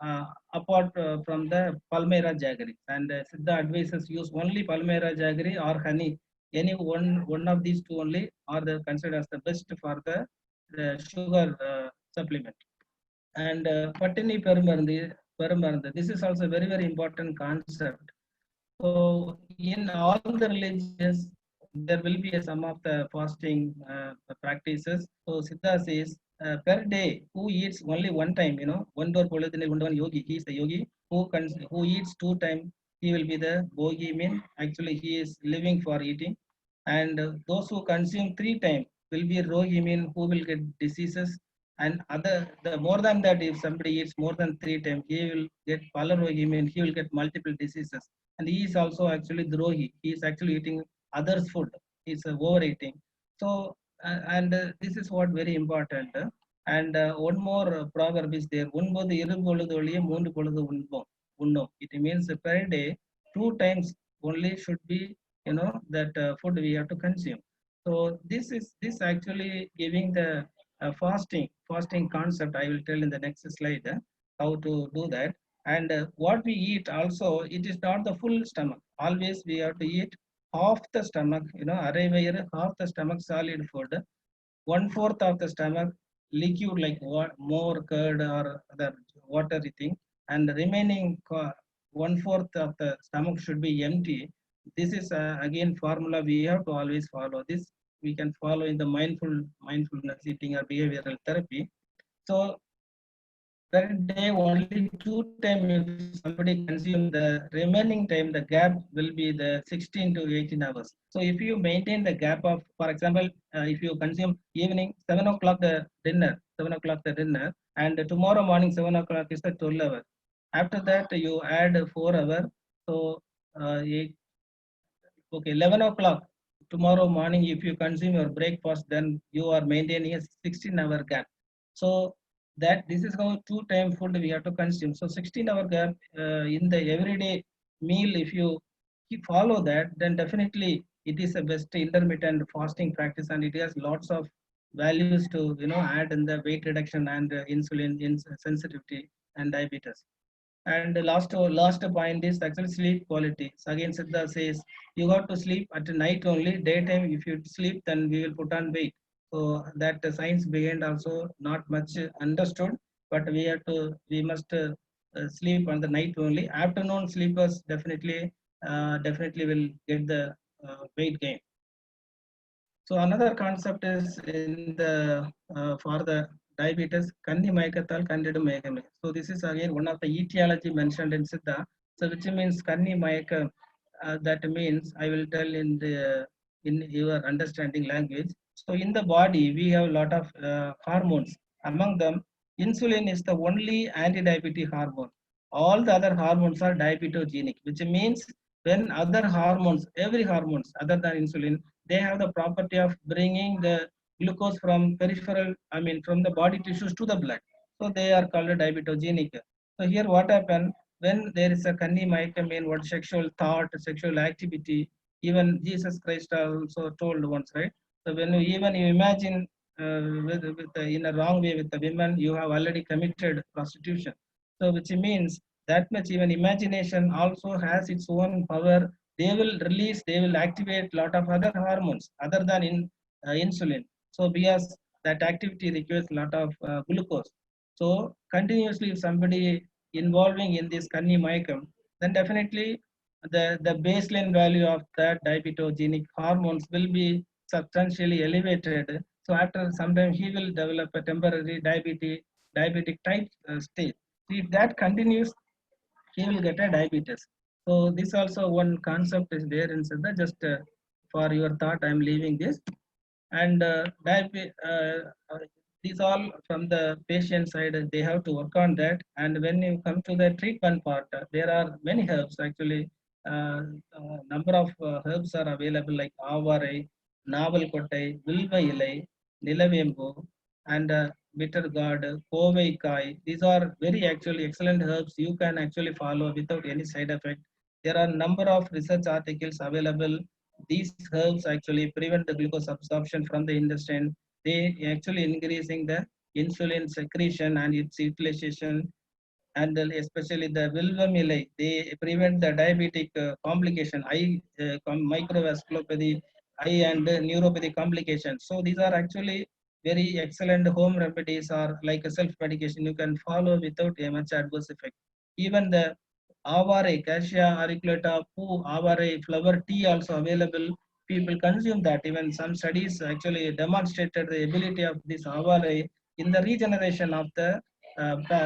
uh, apart from the Palmyra jaggery. And Siddha advises use only Palmyra jaggery or honey. Any one of these two only are considered as the best for the sugar supplement. And Patini Perumarandi, this is also very, very important concept. So in all the religions, there will be some of the fasting practices. So Siddha says per day, who eats only one time, one door one yogi, he is the yogi. Who eats 2 times, he will be the bogi, mean actually he is living for eating. And those who consume 3 times will be rogi, mean who will get diseases. And the more than that, if somebody eats more than 3 times, he will get palarogi, mean he will get multiple diseases. And he is also actually drohi. He is actually eating others' food. He is overeating. So, and this is what very important. And one more proverb is there. ஒன்பது இருபொழுது ஒழிய மூன்று பொழுது உண்ணும். It means per day 2 times only should be, that food we have to consume. So this actually giving the fasting concept. I will tell in the next slide how to do that. And what we eat also, it is not the full stomach. Always we have to eat half the stomach, அரை வயிறு, half the stomach solid food, 1/4 of the stomach liquid like more curd or other watery thing, and the remaining 1/4 of the stomach should be empty. This is again formula we have to always follow. This we can follow in the mindfulness eating or behavioral therapy. So per day only 2 times if somebody consume, the remaining time the gap will be the 16 to 18 hours. So if you maintain the gap of, for example, if you consume evening 7 o'clock the dinner, 7 o'clock the dinner, and tomorrow morning 7 o'clock is the 12 hour. After that you add 4 hour, so 11 o'clock tomorrow morning if you consume your breakfast, then you are maintaining a 16-hour gap. So that this is how 2 time food we have to consume. So 16-hour gap in the everyday meal, if you follow that, then definitely it is a best intermittent fasting practice, and it has lots of values to add in the weight reduction and insulin sensitivity and diabetes. And the last point is actually sleep quality. So again, Siddha says you got to sleep at night only. Daytime, if you sleep, then we will put on weight. So that science behind also not much understood, but we must sleep on the night only. Afternoon sleepers definitely will get the weight gain. So another concept is in the for the diabetes, Kanni Maikathal Kandidu Megame. So this is again one of the etiology mentioned in Siddha. So which means Kanni Maika, that means I will tell in your understanding language. So in the body we have a lot of hormones. Among them, insulin is the only anti-diabetic hormone. All the other hormones are diabetogenic, which means when other hormones, every hormones other than insulin, they have the property of bringing the glucose from peripheral, I mean from the body tissues to the blood. So they are called diabetogenic. So here what happened, when there is a kanni mayakam, mean what sexual thought, sexual activity, even Jesus Christ also told once, right? So when you imagine in a wrong way with the women, you have already committed prostitution. So which means that much even imagination also has its own power. They will activate a lot of other hormones other than insulin. So because that activity requires a lot of glucose. So continuously if somebody involving in this kanni mayakam, then definitely the baseline value of that diabetogenic hormones will be substantially elevated. So after some time he will develop a temporary diabetic type state. If that continues, he will get a diabetes. So this also one concept is there in Siddha. Just for your thought, I am leaving this. And these all from the patient side, they have to work on that. And when you come to the treatment part, there are many herbs actually. Number of herbs are available like avarai, naval kottai, vilva ilai, nilavembu, and bitter gourd, kovai kai. These are very actually excellent herbs you can actually follow without any side effect. There are number of research articles available. These herbs actually prevent the glucose absorption from the intestine. They actually increasing the insulin secretion and its utilization, and especially the vilvamilei, they prevent the diabetic complication, eye microvasculopathy, eye and neuropathy complications. So these are actually very excellent home remedies or like a self medication you can follow without a much adverse effect. Even the avare, cassia auriculata, poo, avare, flower tea also available. People consume that. Even some studies actually demonstrated the ability of this avare in the regeneration of the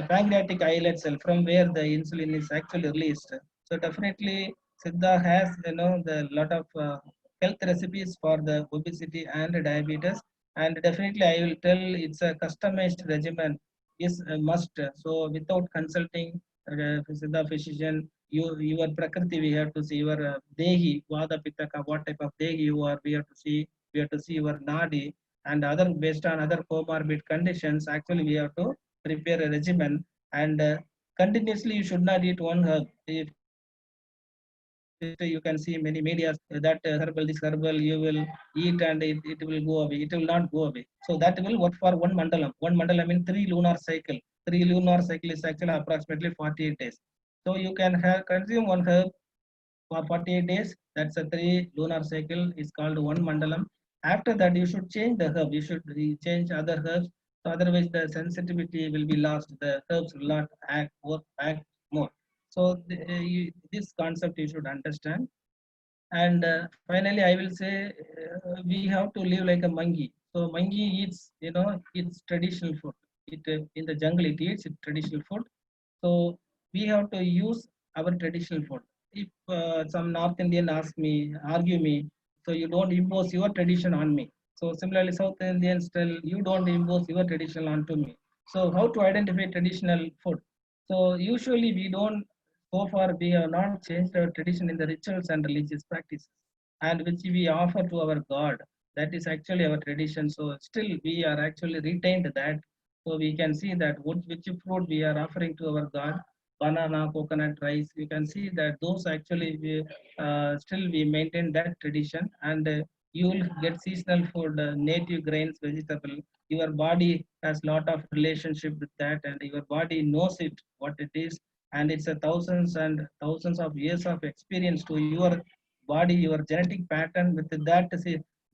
pancreatic islet cell from where the insulin is actually released. So definitely Siddha has the lot of health recipes for the obesity and diabetes, and definitely I will tell it's a customized regimen is a must. So without consulting Siddha physician, your prakriti we have to see, your dehi, vada pitta, what type of dehi you are, we have to see your nadi. and other based on other comorbid conditions, actually we have to prepare a regimen, and continuously you should not eat one herb. If you can see many medias that herbal, this herbal you will eat and it will go away. It will not go away. So that will work for one mandalam. One mandalam in 3 lunar cycle. 3 lunar cycle is actually approximately 48 days. So you can have consume one herb for 48 days. That's a 3 lunar cycle is called one mandalam. After that, you should change the herb. You should change other herbs. So otherwise, the sensitivity will be lost. The herbs will not act more. So this concept you should understand. And finally, I will say we have to live like a monkey. So monkey eats, its traditional food. It in the jungle it eats its traditional food. So we have to use our traditional food. If some North Indian argue me, so you don't impose your tradition on me. So similarly, South Indians tell you don't impose your tradition onto me. So how to identify traditional food? So usually we don't. So far, we have not changed our tradition in the rituals and religious practices, and which we offer to our God. That is actually our tradition. So still, we are actually retained that. So we can see that which fruit we are offering to our God, banana, coconut, rice. You can see that those actually still we maintain that tradition, and you will get seasonal food, native grains, vegetable. Your body has lot of relationship with that, and your body knows it what it is, and it's a thousands and thousands of years of experience to your body, your genetic pattern with that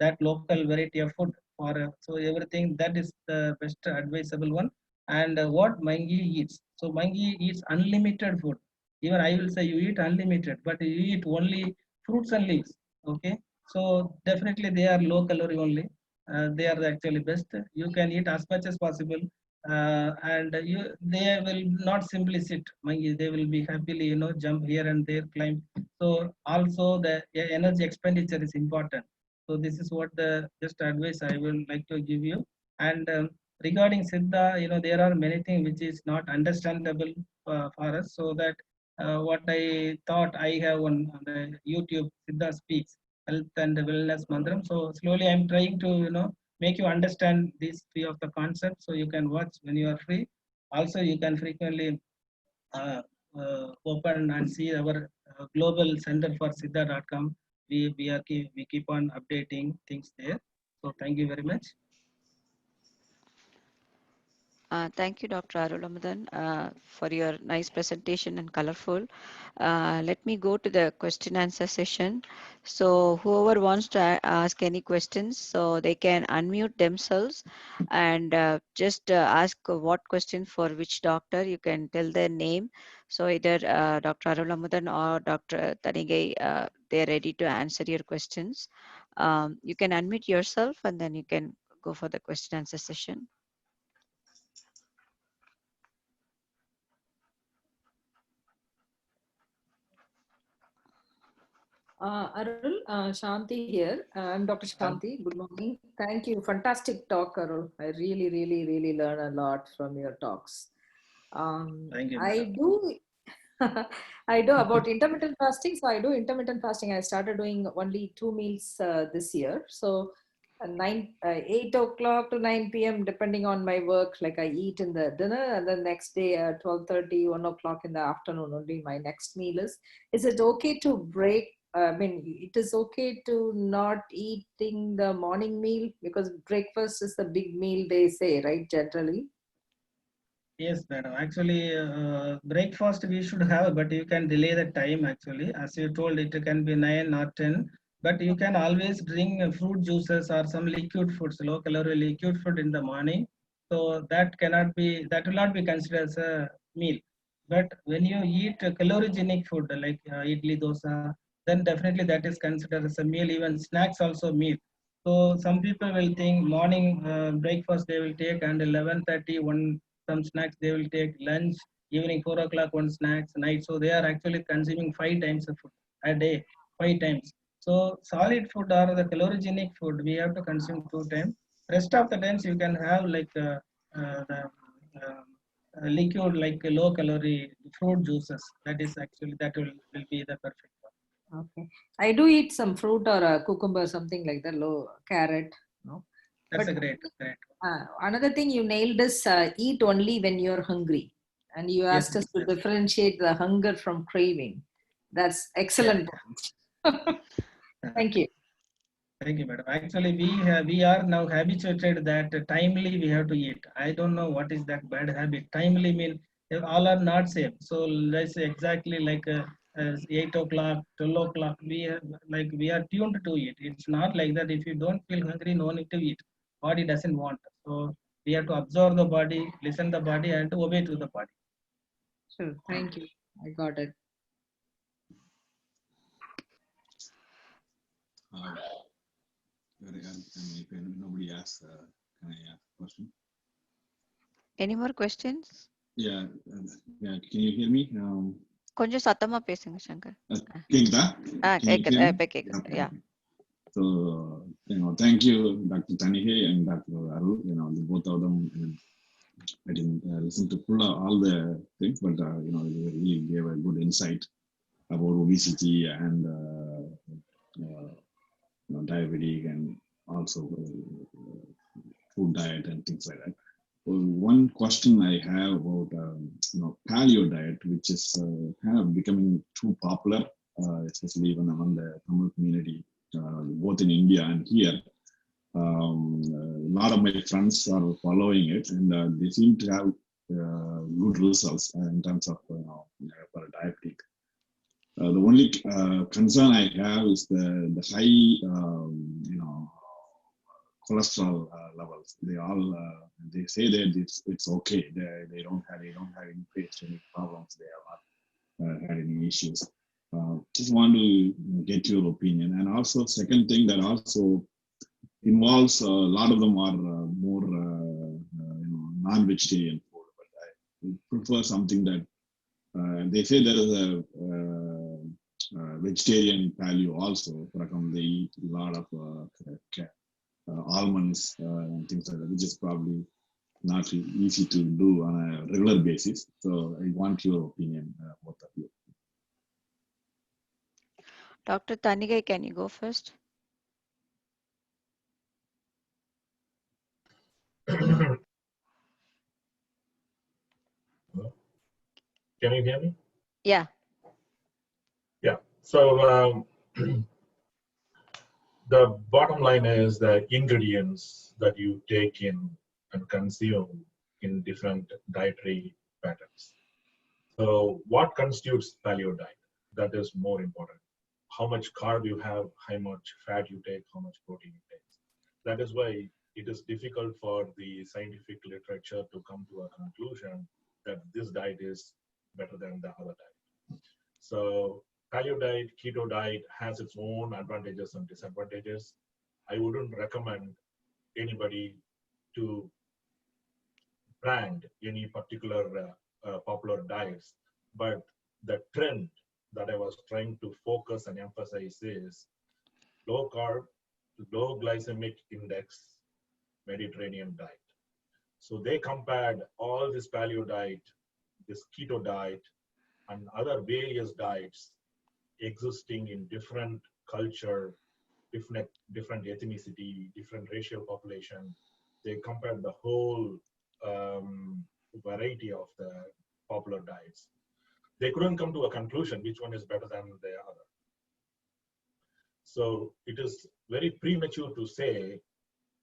that local variety of food. Or so everything that is the best advisable one. And what monkey eats, so monkey eats unlimited food. Even I will say you eat unlimited, but you eat only fruits and leaves. Okay, so definitely they are low calorie only. They are actually best. You can eat as much as possible, and they will not simply sit monkey. They will be happily jump here and there, climb. So also the energy expenditure is important. So this is what the just advice I will like to give you. And regarding Siddha, there are many things which is not understandable for us. So that what I thought I have on the YouTube, Siddha speaks health and wellness mantram. So slowly I'm trying to make you understand these three of the concepts. So you can watch when you are free. Also, you can frequently open and see our global center for Siddha.com. We keep on updating things there. So thank you very much.
Thank you, Dr. Arulamadan, for your nice presentation and colorful. Let me go to the question answer session. So whoever wants to ask any questions, so they can unmute themselves and just ask what question for which doctor. You can tell their name. So either Dr. Arulamadan or Dr. Tanigai, they are ready to answer your questions. You can unmute yourself and then you can go for the question answer session.
Arul, Shanti here. I'm Dr. Shanti. Good morning. Thank you. Fantastic talk, Arul. I really, really, really learn a lot from your talks.
Thank you,
I
madam.
do, I do about intermittent fasting. So I do intermittent fasting. I started doing only 2 meals this year. So 8 o'clock to 9 p.m. depending on my work. Like I eat in the dinner, and then next day at 12:30, 1 o'clock in the afternoon only my next meal is. Is it okay to break? I mean, it is okay to not eating the morning meal because breakfast is the big meal they say, right? Generally.
Yes, madam. Actually, breakfast we should have, but you can delay the time actually. As you told, it can be 9 or 10, but you can always drink fruit juices or some liquid foods, low calorie liquid food in the morning. So that will not be considered as a meal. But when you eat a calorigenic food like idli, dosa, then definitely that is considered as a meal. Even snacks also meal. So some people will think morning breakfast they will take, and 11:30 one some snacks they will take, lunch evening 4 o'clock one snacks, night. So they are actually consuming 5 times of food a day, 5 times. So solid food or the calorigenic food we have to consume 2 times. Rest of the times you can have like the liquid like low calorie fruit juices. That is actually that will be the perfect one.
Okay. I do eat some fruit or a cucumber, something like that, low carrot. No.
That's
But
a great.
another thing you nailed is eat only when you're hungry. And you
Yes.
asked us to differentiate the hunger from craving. That's excellent point. Thank you.
Thank you, madam. Actually, we are now habituated that timely we have to eat. I don't know what is that bad habit. Timely mean all are not same. So let's say exactly like 8 o'clock, 12 o'clock. We are tuned to it. It's not like that. If you don't feel hungry, no need to eat. Body doesn't want. So we have to observe the body, listen the body, and to obey to the body.
Sure. Thank you. I got it.
If nobody asks, can I ask a question?
Any more questions?
Yeah, can you hear me?
கொஞ்சம் சத்தமா பேசுங்க சங்கர்.
கேக்குதா?
கேக்குது. இப்ப கேக்குது. Yeah.
So, thank you, Dr. Tanihe and Dr. Arul. The both of them. I didn't listen to all the things, but they really gave a good insight about obesity and diabetic and also food diet and things like that. Well, one question I have about paleo diet, which is kind of becoming too popular, especially even among the Tamil community, both in India and here. A lot of my friends are following it, and they seem to have good results in terms of for a diabetic. The only concern I have is the high, cholesterol levels. They say that it's okay. They don't have any faced any problems. They have not had any issues. Just want to get your opinion. And also, second thing that also involves a lot of them are more non-vegetarian food, but I prefer something that they say there is a vegetarian paleo also. For example, they eat a lot of almonds and things like that, which is probably not easy to do on a regular basis. So I want your opinion, both of you.
Dr. Tanigai, can you go first?
Can you hear me?
Yeah.
Yeah. So the bottom line is the ingredients that you take in and consume in different dietary patterns. So what constitutes paleo diet? That is more important. How much carb you have, how much fat you take, how much protein you take. That is why it is difficult for the scientific literature to come to a conclusion that this diet is better than the other diet. So paleo diet, keto diet has its own advantages and disadvantages. I wouldn't recommend anybody to brand any particular popular diets, but the trend that I was trying to focus and emphasize is low carb, low glycemic index Mediterranean diet. So they compared all this paleo diet, this keto diet, and other various diets existing in different culture, different ethnicity, different racial population. They compared the whole variety of the popular diets. They couldn't come to a conclusion which one is better than the other. So it is very premature to say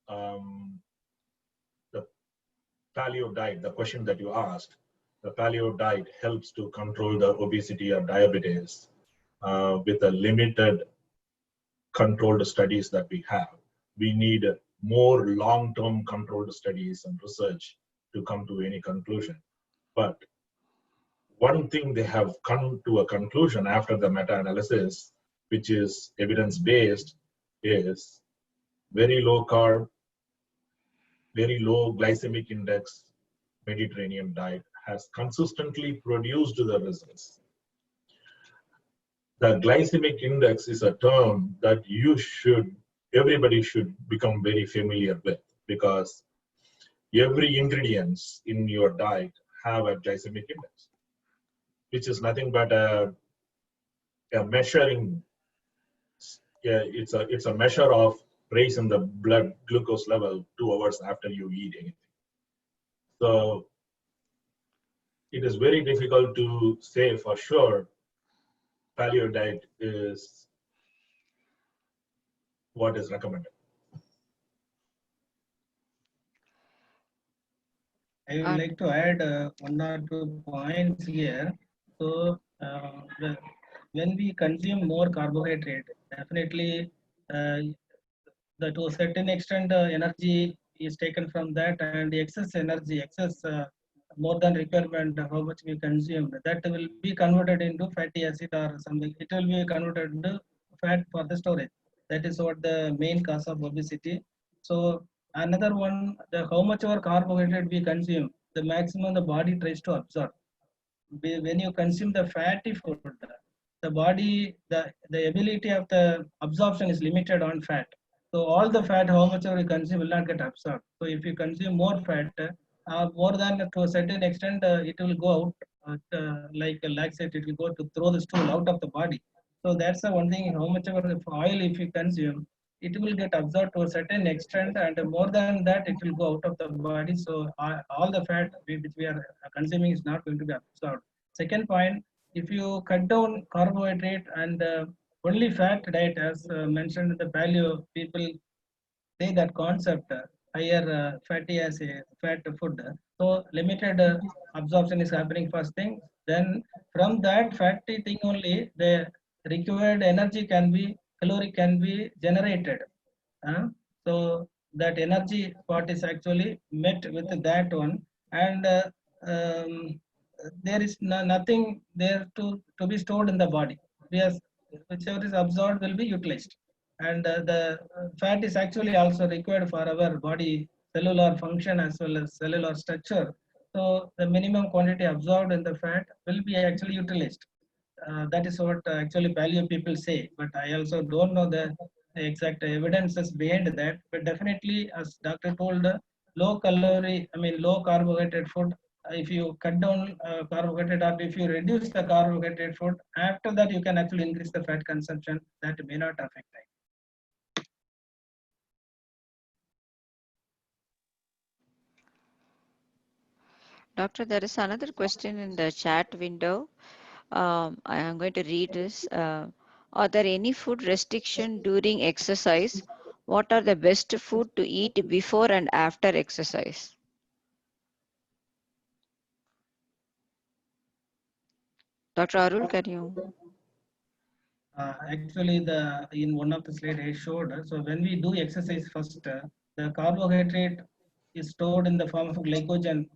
the paleo diet, the question that you asked, the paleo diet helps to control the obesity or diabetes with a limited controlled studies that we have. We need more long-term controlled studies and research to come to any conclusion. But one thing they have come to a conclusion after the meta-analysis, which is evidence-based, is very low carb, very low glycemic index Mediterranean diet has consistently produced the results. The glycemic index is a term that everybody should become very familiar with, because every ingredients in your diet have a glycemic index, which is nothing but a measuring. It's a measure of raise in the blood glucose level 2 hours after you eat anything. So it is very difficult to say for sure paleo diet is what is recommended.
I would like to add 1 or 2 points here. So, when we consume more carbohydrate, definitely to a certain extent, energy is taken from that, and excess energy, more than requirement, how much we consume, that will be converted into fatty acid or something. It will be converted into fat for the storage. That is what the main cause of obesity. So another one, how much our carbohydrate we consume, the maximum the body tries to absorb. When you consume the fatty food, the body, the ability of the absorption is limited on fat. So all the fat, how much you consume, will not get absorbed. So if you consume more fat, more than to a certain extent, it will go out, like laxate, it will go to throw the stool out of the body. So that's the one thing, how much of oil if you consume, it will get absorbed to a certain extent, and more than that, it will go out of the body. So all the fat which we are consuming is not going to be absorbed. Second point, if you cut down carbohydrate and only fat diet, as mentioned in the paleo, people say that concept, higher fatty as a fat food. So limited absorption is happening first thing. Then from that fatty thing only, the required energy can be, calorie can be generated. So that energy part is actually met with that one, and um, there is nothing there to be stored in the body. Yes, whichever is absorbed will be utilized, and the fat is actually also required for our body cellular function as well as cellular structure. So the minimum quantity absorbed in the fat will be actually utilized. That is what actually paleo people say, but I also don't know the exact evidences behind that. But definitely, as doctor told, low calorie, I mean low carbohydrate food, if you cut down carbohydrate, or if you reduce the carbohydrate food, after that you can actually increase the fat consumption. That may not affect that.
Doctor, there is another question in the chat window. I am going to read this. Are there any food restriction during exercise? What are the best food to eat before and after exercise? Dr. Arul, can you?
Actually, the in one of the slide I showed, so when we do exercise first, the carbohydrate is stored in the form of glycogen.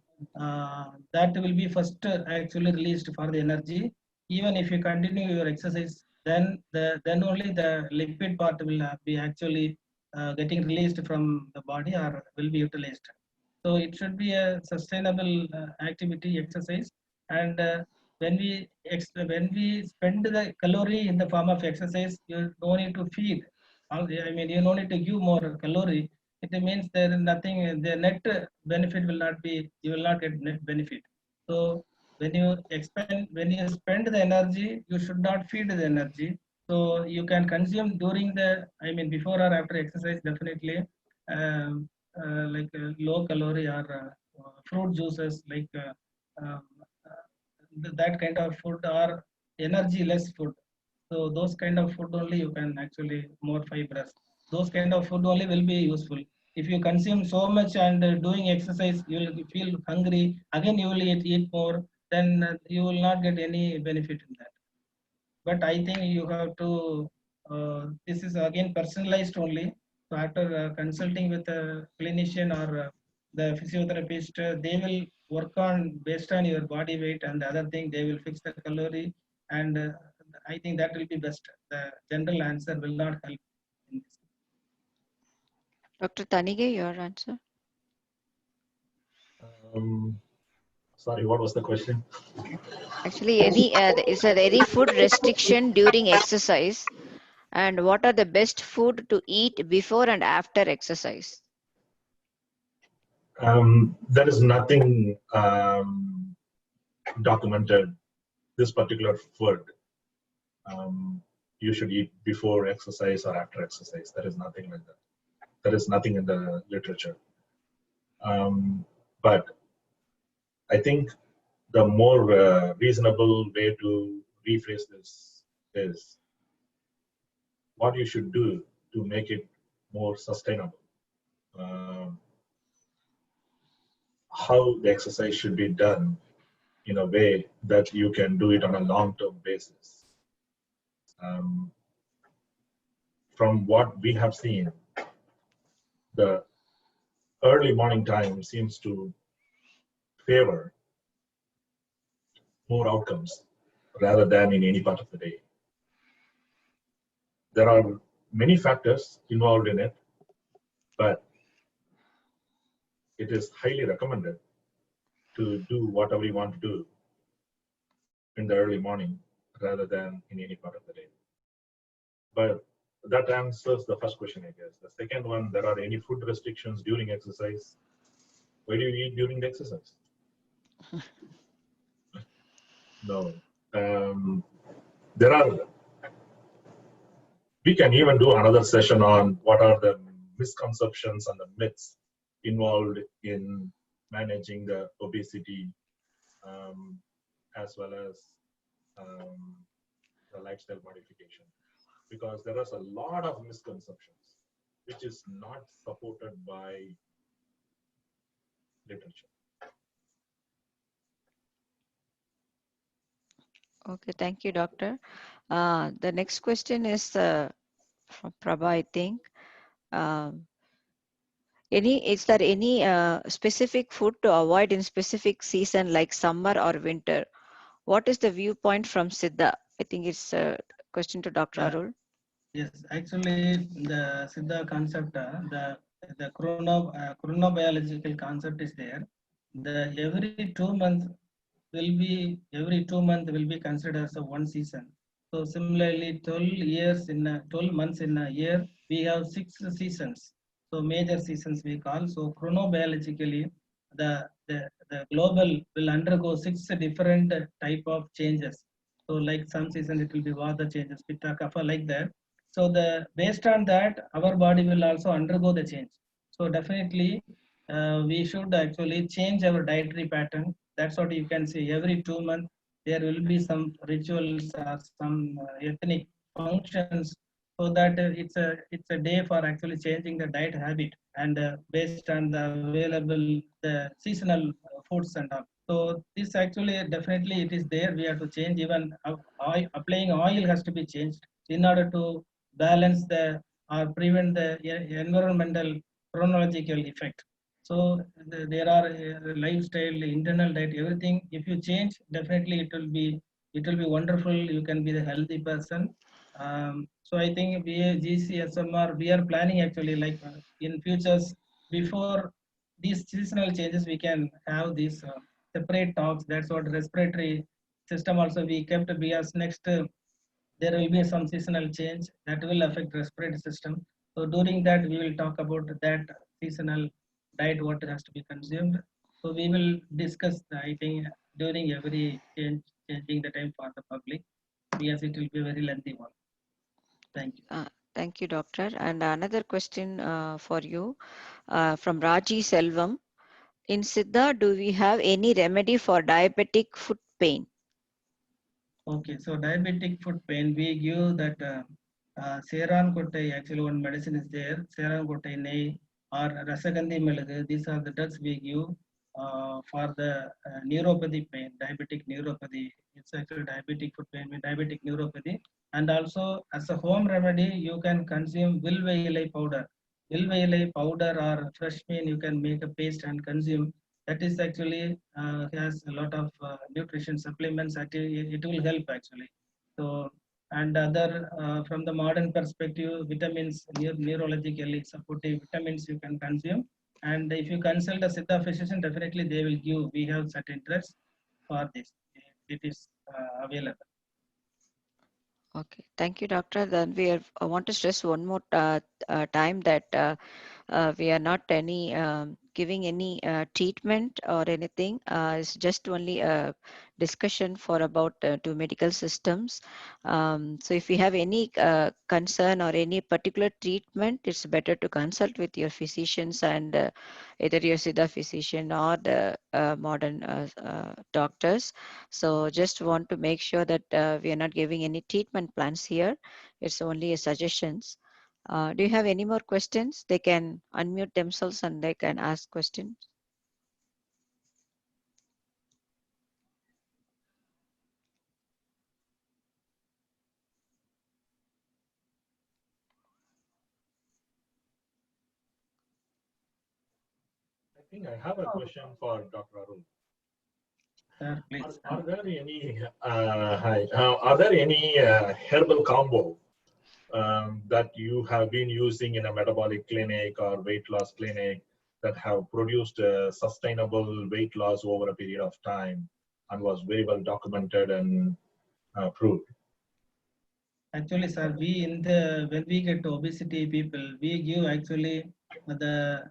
That will be first actually released for the energy. Even if you continue your exercise, then only the lipid part will be actually getting released from the body or will be utilized. So it should be a sustainable activity, exercise, and when we spend the calorie in the form of exercise, you don't need to feed. I mean, you don't need to give more calorie. It means there is nothing. The net benefit will not be. You will not get net benefit. So when you spend the energy, you should not feed the energy. So you can consume during the. I mean, before or after exercise, definitely. Um, like low calorie or fruit juices, like um, that kind of food, or energy less food. So those kind of food only you can actually more fibrous. Those kind of food only will be useful. If you consume so much and doing exercise, you will feel hungry. Again, you will eat more. Then you will not get any benefit in that. But I think you have to. This is again personalized only. So after consulting with a clinician or the physiotherapist, they will work on based on your body weight and the other thing. They will fix the calorie, and I think that will be best. The general answer will not help in this.
Dr. Tanige, your answer.
Sorry, what was the question?
Actually, is there any food restriction during exercise? And what are the best food to eat before and after exercise?
There is nothing documented. This particular food you should eat before exercise or after exercise. There is nothing like that. There is nothing in the literature. But I think the more reasonable way to rephrase this is what you should do to make it more sustainable. How the exercise should be done in a way that you can do it on a long-term basis. From what we have seen, the early morning time seems to favor more outcomes rather than in any part of the day. There are many factors involved in it, but it is highly recommended to do whatever you want to do in the early morning rather than in any part of the day. But that answers the first question, I guess. The second one, there are any food restrictions during exercise? Why do you eat during the exercise? No. There are, we can even do another session on what are the misconceptions and the myths involved in managing the obesity, as well as the lifestyle modification, because there is a lot of misconceptions which is not supported by literature.
Okay, thank you, Doctor. The next question is from Prabha, I think. Is there any specific food to avoid in specific season like summer or winter? What is the viewpoint from Siddha? I think it's a question to Dr. Arul.
Yes, actually, the Siddha concept, the chronobiological concept is there. The every 2 months will be considered as a one season. So similarly, 12 months in a year, we have 6 seasons. So major seasons we call. So chronobiologically, the global will undergo 6 different type of changes. So like some season it will be Vata changes, Pitta, Kapha, like that. So based on that, our body will also undergo the change. So definitely, we should actually change our dietary pattern. That's what you can see. Every 2 months, there will be some rituals or some ethnic functions, so that it's a day for actually changing the diet habit, and based on the available the seasonal foods and all. So this actually definitely it is there. We have to change, even applying oil has to be changed in order to balance the or prevent the environmental chronological effect. So there are lifestyle, internal diet, everything. If you change, definitely it will be wonderful. You can be the healthy person. So I think we GCSMR we are planning actually like in futures, before these seasonal changes we can have these separate talks. That's what respiratory system also we kept because next. There will be some seasonal change that will affect respiratory system. So during that, we will talk about that seasonal diet, what has to be consumed. So we will discuss, I think, during every changing the time for the public, because it will be a very lengthy one. Thank you.
Thank you, Doctor. And another question for you from Raji Selvam. In Siddha, do we have any remedy for diabetic foot pain?
Okay, so diabetic foot pain, we give that Seran Kotai, actually one medicine is there, Seran Kotai Nei or Rasagandhi Melagu. These are the drugs we give for the neuropathy pain, diabetic neuropathy. It's actually diabetic foot pain, diabetic neuropathy. And also as a home remedy, you can consume Vilva Ilai powder. Vilva Ilai powder or fresh bean, you can make a paste and consume. That is actually has a lot of nutrition supplements. Actually, it will help actually. So and other from the modern perspective, vitamins neurologically supportive vitamins you can consume. And if you consult a Siddha physician, definitely they will give. We have certain drugs for this. It is available.
Okay, thank you, Doctor. Then I want to stress one more time that we are not any giving any treatment or anything. It's just only a discussion for about two medical systems. So if you have any concern or any particular treatment, it's better to consult with your physicians and either your Siddha physician or the modern doctors. So just want to make sure that we are not giving any treatment plans here. It's only a suggestions. Do you have any more questions? They can unmute themselves and they can ask questions.
I think I have a question for Dr. Arun.
Sir, please.
Are there any are there any herbal combo that you have been using in a metabolic clinic or weight loss clinic that have produced sustainable weight loss over a period of time and was very well documented and proved?
Actually, sir, when we get obesity people, we give actually the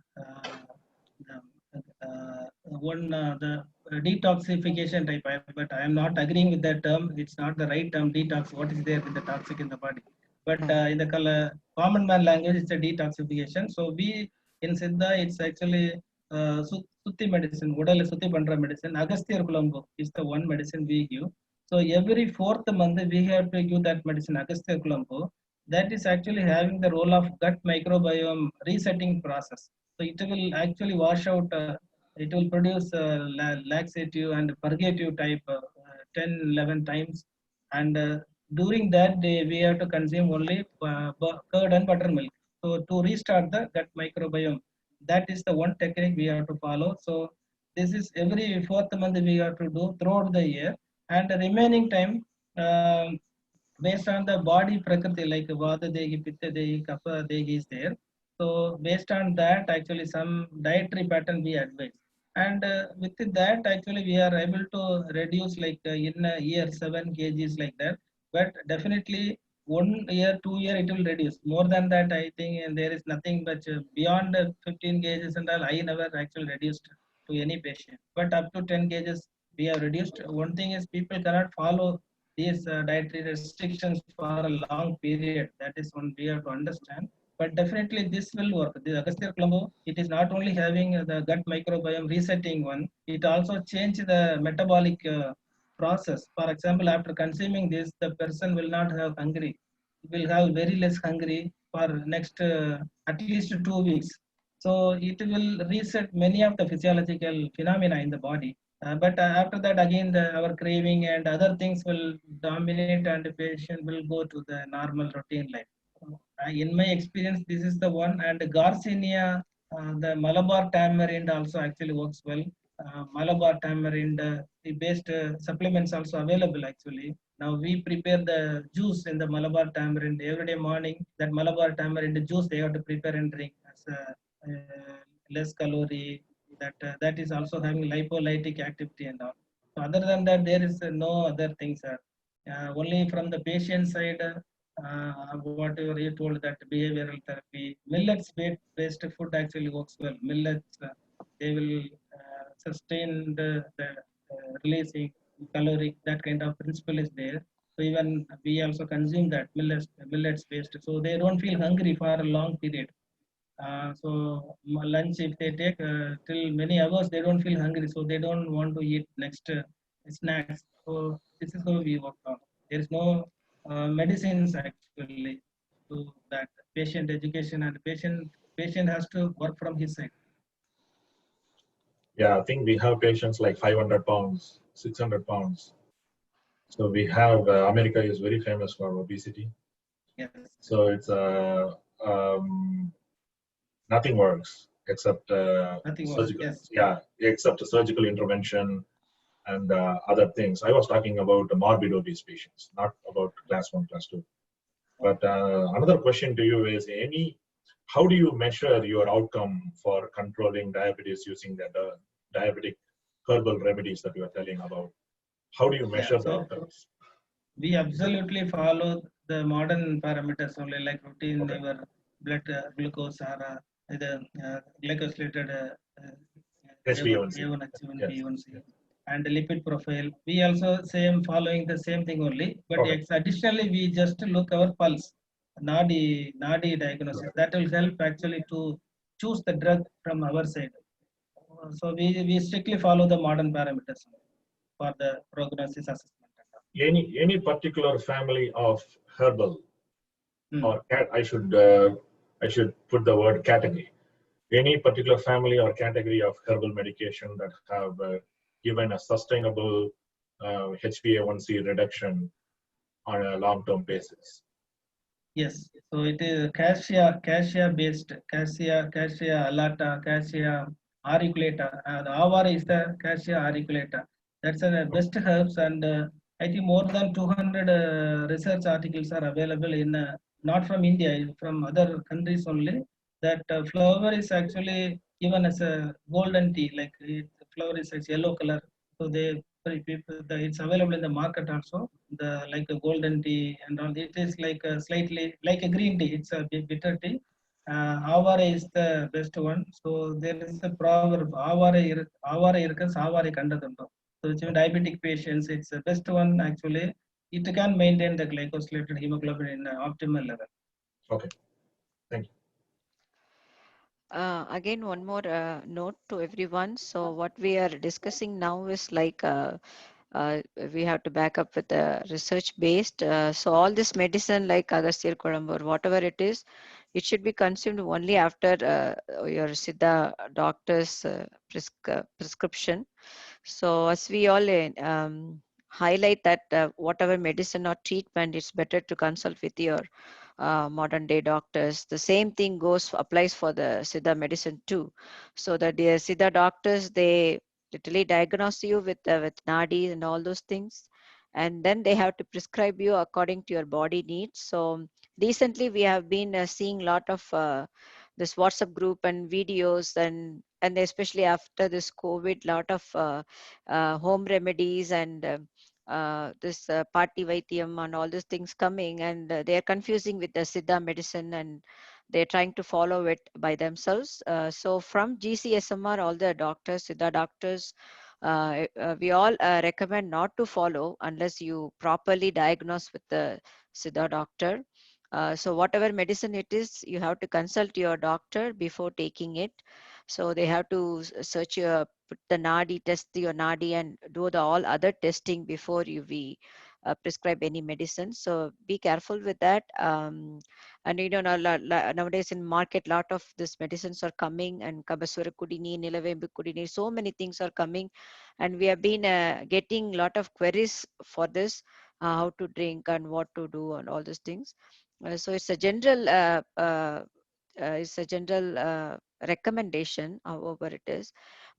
detoxification type. But I am not agreeing with that term. It's not the right term. Detox. What is there in the toxic in the body? But in the common man language, it's a detoxification. So we in Siddha, it's actually Sutti medicine. Udal Sutti Pandra medicine. Agasthyar Kulambu is the one medicine we give. So every fourth month we have to give that medicine Agastya Kulampu. That is actually having the role of gut microbiome resetting process. So it will actually wash out. It will produce laxative and purgative type 10, 11 times. And during that day we have to consume only curd and buttermilk. So to restart the gut microbiome, that is the one technique we have to follow. So this is every fourth month we have to do throughout the year, and the remaining time based on the body prakriti like vata dehi, pitta dehi, kapha dehi is there. So based on that actually some dietary pattern we advise, and with that actually we are able to reduce like in a year 7 kgs like that. But definitely 1 year 2 year it will reduce more than that, I think. And there is nothing but beyond 15 kgs and all I never actually reduced to any patient, but up to 10 kgs we have reduced. One thing is people cannot follow these dietary restrictions for a long period. That is one we have to understand. But definitely this will work. The Agastya Kulambu, it is not only having the gut microbiome resetting one, it also change the metabolic process. For example, after consuming this, the person will not have hungry. Will have very less hungry for next at least 2 weeks. So it will reset many of the physiological phenomena in the body. But after that, again, our craving and other things will dominate, and the patient will go to the normal routine life. In my experience, this is the one. And Garcinia, the Malabar tamarind also actually works well. Malabar tamarind, the based supplements also available actually. Now we prepare the juice in the Malabar tamarind every day morning. That Malabar tamarind juice they have to prepare and drink as less calorie. That is also having lipolytic activity and all. So other than that, there is no other things. Only from the patient side, whatever you told that behavioral therapy, millets based food actually works well. Millets, they will sustain the releasing caloric, that kind of principle is there. So even we also consume that millets based, so they don't feel hungry for a long period. So lunch if they take till many hours, they don't feel hungry, so they don't want to eat next snacks. So this is how we work on. There is no medicines actually to that patient education, and patient has to work from his side.
Yeah, I think we have patients like 500 pounds, 600 pounds. So we have America is very famous for obesity.
Yes.
So it's nothing works except
Nothing works.
surgical.
Yes.
Yeah, except a surgical intervention and other things. I was talking about morbid obese patients, not about class 1, class 2. But another question to you is how do you measure your outcome for controlling diabetes using the diabetic herbal remedies that you are telling about? How do you measure the outcomes?
We absolutely follow the modern parameters only, like routine, your blood glucose, or the glycosylated
HbA1c. Yes.
A1C, and the lipid profile. We also same following the same thing only, but
Okay.
additionally we just look our pulse, nadi diagnosis. That will help actually to choose the drug from our side. So we strictly follow the modern parameters for the prognosis assessment.
Any particular family of herbal or I should put the word category. Any particular family or category of herbal medication that have given a sustainable HbA1c reduction on a long-term basis?
Yes, so it is cassia based, cassia alata, cassia auriculata. The awara is the cassia auriculata. That's the best herbs, and I think more than 200 research articles are available in not from India, from other countries only. That flower is actually given as a golden tea, like flower is as yellow color. So it's available in the market also. The like a golden tea and all. It is like a slightly like a green tea. It's a bitter tea. Avara is the best one. So there is a proverb: avara irukka savare kandadundu. So it's diabetic patients. It's the best one actually. It can maintain the glycosylated hemoglobin in optimal level.
Okay, thank you.
Again, one more note to everyone. So what we are discussing now is like uh, we have to back up with the research based. So all this medicine like Agasthyar Kodambu or whatever it is, it should be consumed only after your Siddha doctor's prescription. So as we all highlight that whatever medicine or treatment, it's better to consult with your modern day doctors. The same thing applies for the Siddha medicine too. So that the Siddha doctors, they literally diagnose you with nadi and all those things, and then they have to prescribe you according to your body needs. So recently we have been seeing a lot of this WhatsApp group and videos, and especially after this COVID, lot of home remedies and this party vaitiam and all these things coming, and they are confusing with the Siddha medicine, and they're trying to follow it by themselves. So from GCSMR, all the doctors, Siddha doctors, we all recommend not to follow unless you properly diagnose with the Siddha doctor. So whatever medicine it is, you have to consult your doctor before taking it. So they have to search your, put the nadi, test your nadi, and do the all other testing before we prescribe any medicine. So be careful with that. And you know nowadays in market, lot of these medicines are coming, and kabasura kudini, nilavembu kudini, so many things are coming, and we have been getting lot of queries for this, how to drink and what to do and all these things. So it's a general recommendation, however it is.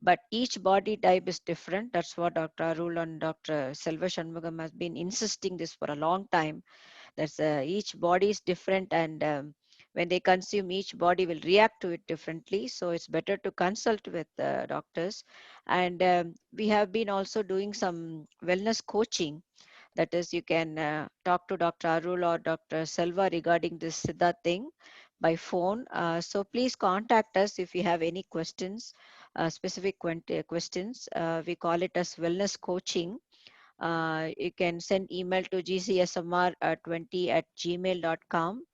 But each body type is different. That's what Dr. Arul and Dr. Selva Shanmugam has been insisting this for a long time. That's each body is different, and when they consume, each body will react to it differently. So it's better to consult with doctors. And we have been also doing some wellness coaching. That is, you can talk to Dr. Arul or Dr. Selva regarding this Siddha thing by phone. So please contact us if you have any questions, specific questions. We call it as wellness coaching. You can send email to gcsmr20@gmail.com,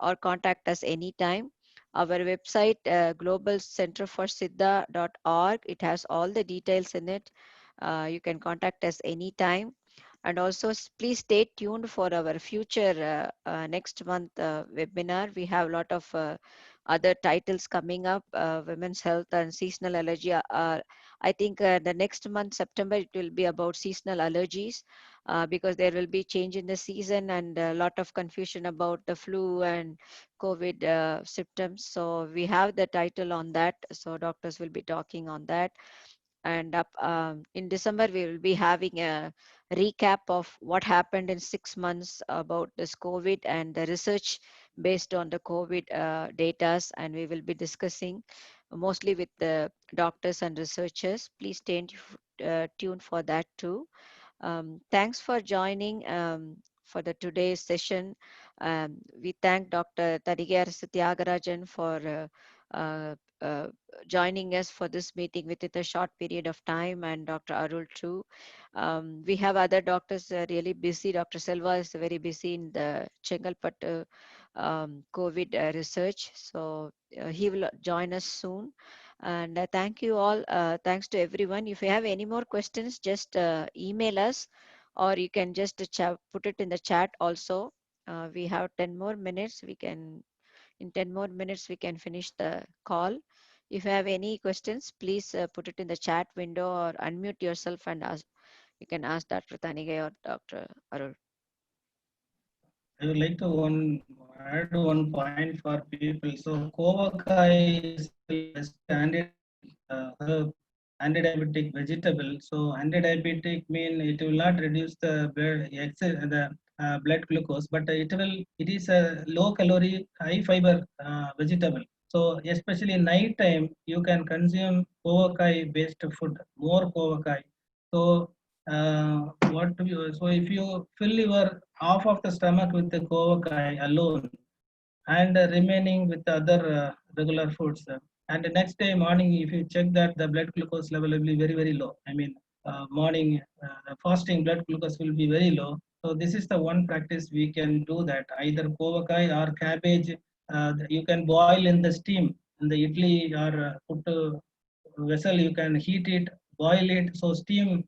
or contact us anytime. Our website, globalcenterforsiddha.org, it has all the details in it. You can contact us anytime. And also please stay tuned for our future next month webinar. We have a lot of other titles coming up, women's health and seasonal allergy. I think the next month, September, it will be about seasonal allergies, because there will be change in the season and a lot of confusion about the flu and COVID symptoms. So we have the title on that. So doctors will be talking on that. And up in December, we will be having a recap of what happened in 6 months about this COVID and the research based on the COVID data, and we will be discussing mostly with the doctors and researchers. Please stay tuned for that too. Thanks for joining for the today's session. We thank Dr. Tadigarasa Tyagarajan for uh, uh, joining us for this meeting within a short period of time, and Dr. Arul too. We have other doctors really busy. Dr. Selva is very busy in the Chengalpattu COVID research, so he will join us soon. And thank you all. Thanks to everyone. If you have any more questions, just email us, or you can just put it in the chat also. We have 10 more minutes. In 10 more minutes, we can finish the call. If you have any questions, please put it in the chat window or unmute yourself and ask. You can ask Dr. Tanigay or Dr. Arul.
I would like to add one point for people. So Kovakai is the best herb, anti-diabetic vegetable. So anti-diabetic mean it will not reduce the blood glucose, but it is a low calorie, high fiber vegetable. So especially night time, you can consume Kovakai based food, more Kovakai. So so if you fill your half of the stomach with the Kovakai alone, and remaining with the other regular foods. And the next day morning, if you check that the blood glucose level will be very, very low. I mean, morning fasting blood glucose will be very low. So this is the one practice we can do that. Either kovakai or cabbage, you can boil in the steam in the idli or put vessel. You can heat it, boil it. So steam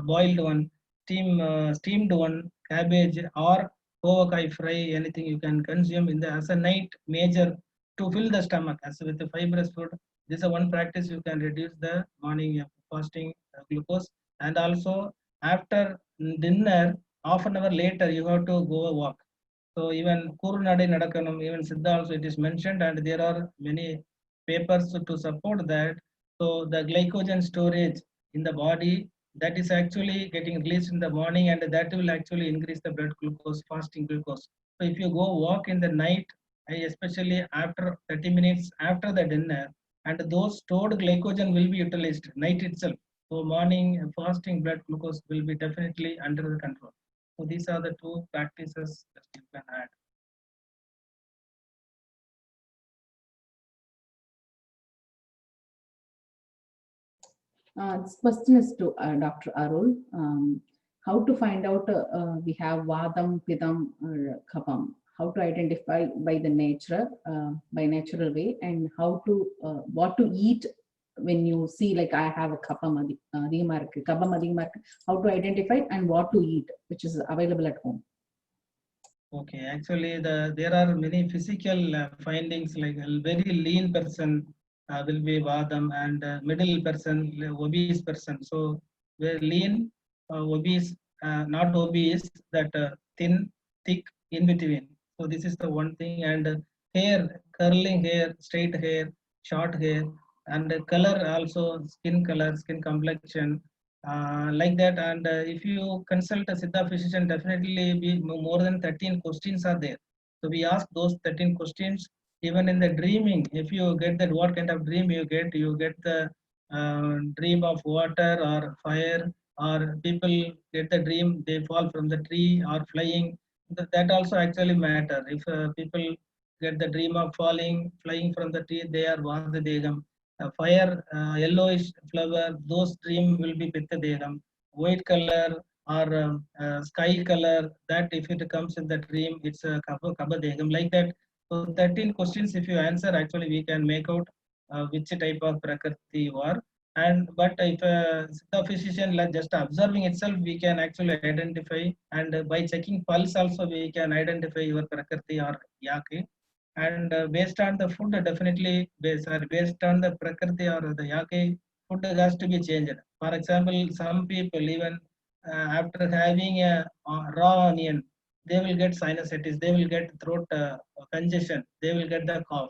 boiled one, steamed one cabbage or Kovakai fry, anything you can consume in the as a night major to fill the stomach as with the fibrous food. This is one practice you can reduce the morning fasting glucose, and also after dinner, half an hour later you have to go a walk. So even Kurunade Nadakanam, even Siddha also it is mentioned, and there are many papers to support that. So the glycogen storage in the body, that is actually getting released in the morning, and that will actually increase the blood glucose, fasting glucose. So if you go walk in the night, especially after 30 minutes after the dinner, and those stored glycogen will be utilized night itself. So morning fasting blood glucose will be definitely under the control. So these are the two practices that you can add.
This question is to Dr. Arul. How to find out we have Vadam, Pidam, or Kapam? How to identify by the nature, by natural way, and how to what to eat when you see like I have a Kapam Kapam, how to identify and what to eat, which is available at home.
Okay, actually there are many physical findings, like a very lean person will be Vadam, and middle person, obese person. So very lean, obese, not obese, that thin, thick, in between. So this is the one thing. And hair, curling hair, straight hair, short hair, and color also, skin color, skin complexion, like that. And if you consult a Siddha physician, definitely be more than 13 questions are there. So we ask those 13 questions. Even in the dreaming, if you get that what kind of dream you get the dream of water or fire, or people get the dream they fall from the tree or flying. That also actually matter. If people get the dream of flying from the tree, they are Vadadegam. Fire, yellowish flower, those dream will be Pitta Degam. White color or sky color, that if it comes in the dream, it's a Kaba Degam, like that. So 13 questions, if you answer, actually we can make out which type of Prakriti you are. And but if a Siddha physician like just observing itself, we can actually identify, and by checking pulse also we can identify your Prakriti or Yaki. And based on the food, definitely based on the Prakriti or the Yaki, food has to be changed. For example, some people even after having a raw onion, they will get sinusitis, they will get throat congestion, they will get the cough.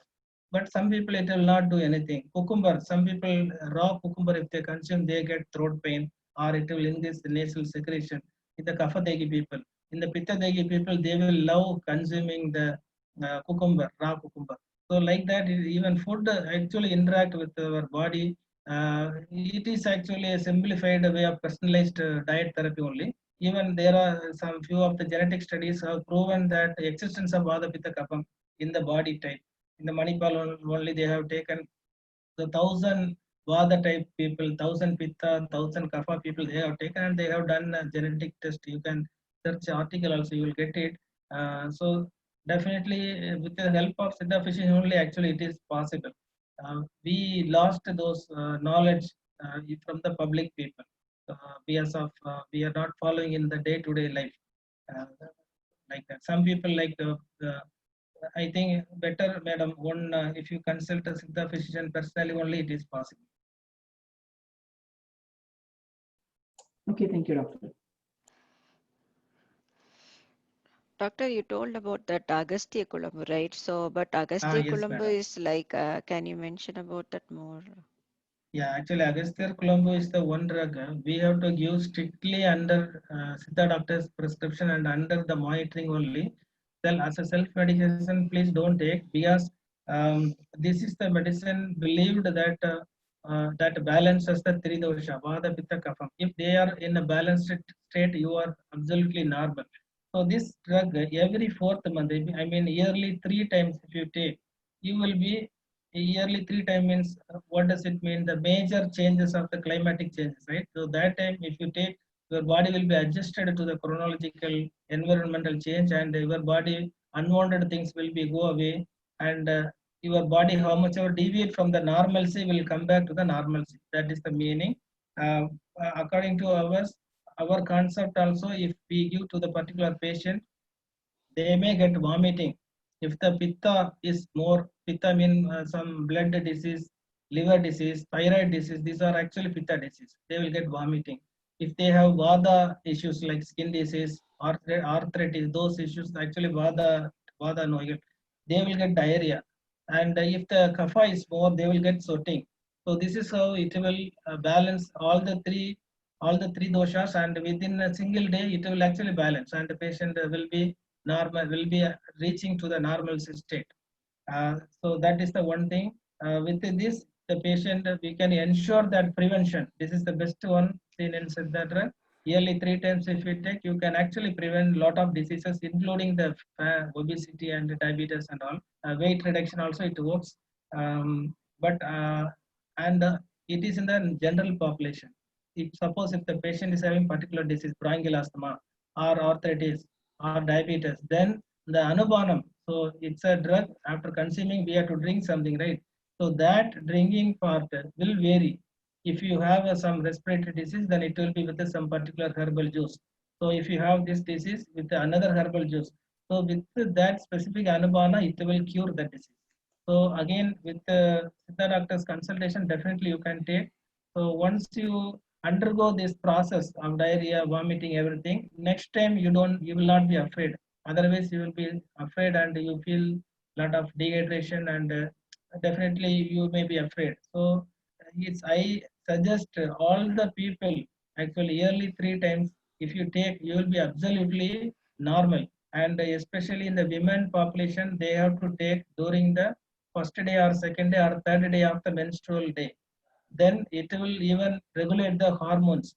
But some people it will not do anything. Cucumber, some people raw cucumber if they consume, they get throat pain, or it will increase the nasal secretion. In the Kapha-Degi people, in the Pitta-Degi people, they will love consuming the cucumber, raw cucumber. So like that, even food actually interact with our body. It is actually a simplified way of personalized diet therapy only. even there are some few of the genetic studies have proven that the existence of Vata Pitta Kapam in the body type. In the Manipal only they have taken the 1,000 Vata type people, 1,000 Pitta, 1,000 Kapha people they have taken, and they have done a genetic test. You can search article also, you will get it. So definitely with the help of Siddha fishing only actually it is possible. We lost those knowledge from the public people because of we are not following in the day-to-day life uh, like that. Some people like I think better, madam, one if you consult a Siddha physician personally only it is possible.
Okay, thank you, doctor.
Doctor, you told about that Agastya Kulambu, right? So, but Agastya
Yes,
Kulambu
madam.
is like, can you mention about that more?
Yeah, actually, Agastya Colombo is the one drug we have to give strictly under Siddha doctor's prescription and under the monitoring only. Well, as a self medication, please don't take because this is the medicine believed that that balances the three dosha, Vata, Pitta, Kapham. If they are in a balanced state, you are absolutely normal. So this drug every fourth month, I mean yearly 3 times if you take, you will be yearly 3 times means what does it mean? The major changes of the climatic changes, right? So that time if you take, your body will be adjusted to the chronological environmental change, and your body unwanted things will be go away, and your body how much ever deviate from the normalcy will come back to the normalcy. That is the meaning. According to our concept also, if we give to the particular patient, they may get vomiting. If the pitta is more, pitta mean some blood disease, liver disease, thyroid disease, these are actually pitta disease. They will get vomiting. If they have vada issues like skin disease, arthritis, those issues actually vada no, they will get diarrhea. And if the kapha is more, they will get sweating. So this is how it will balance all the three doshas, and within a single day it will actually balance, and the patient will be normal, will be reaching to the normal state. So that is the one thing. With this, the patient we can ensure that prevention. This is the best one seen in Siddhartha. Yearly 3 times if you take, you can actually prevent lot of diseases, including the obesity and diabetes and all. Weight reduction also it works, but and it is in the general population. If suppose if the patient is having particular disease, bronchial asthma or arthritis or diabetes, then the anubanam, so it's a drug. After consuming, we have to drink something, right? So that drinking part will vary. If you have some respiratory disease, then it will be with some particular herbal juice. So if you have this disease with another herbal juice, so with that specific anubana, it will cure the disease. So again, with the Siddha doctor's consultation, definitely you can take. So once you undergo this process of diarrhea, vomiting, everything, next time you will not be afraid. Otherwise, you will be afraid and you feel lot of dehydration, and definitely you may be afraid. So it's I suggest all the people actually yearly 3 times. If you take, you will be absolutely normal. And especially in the women population, they have to take during the first day or second day or third day of the menstrual day. Then it will even regulate the hormones.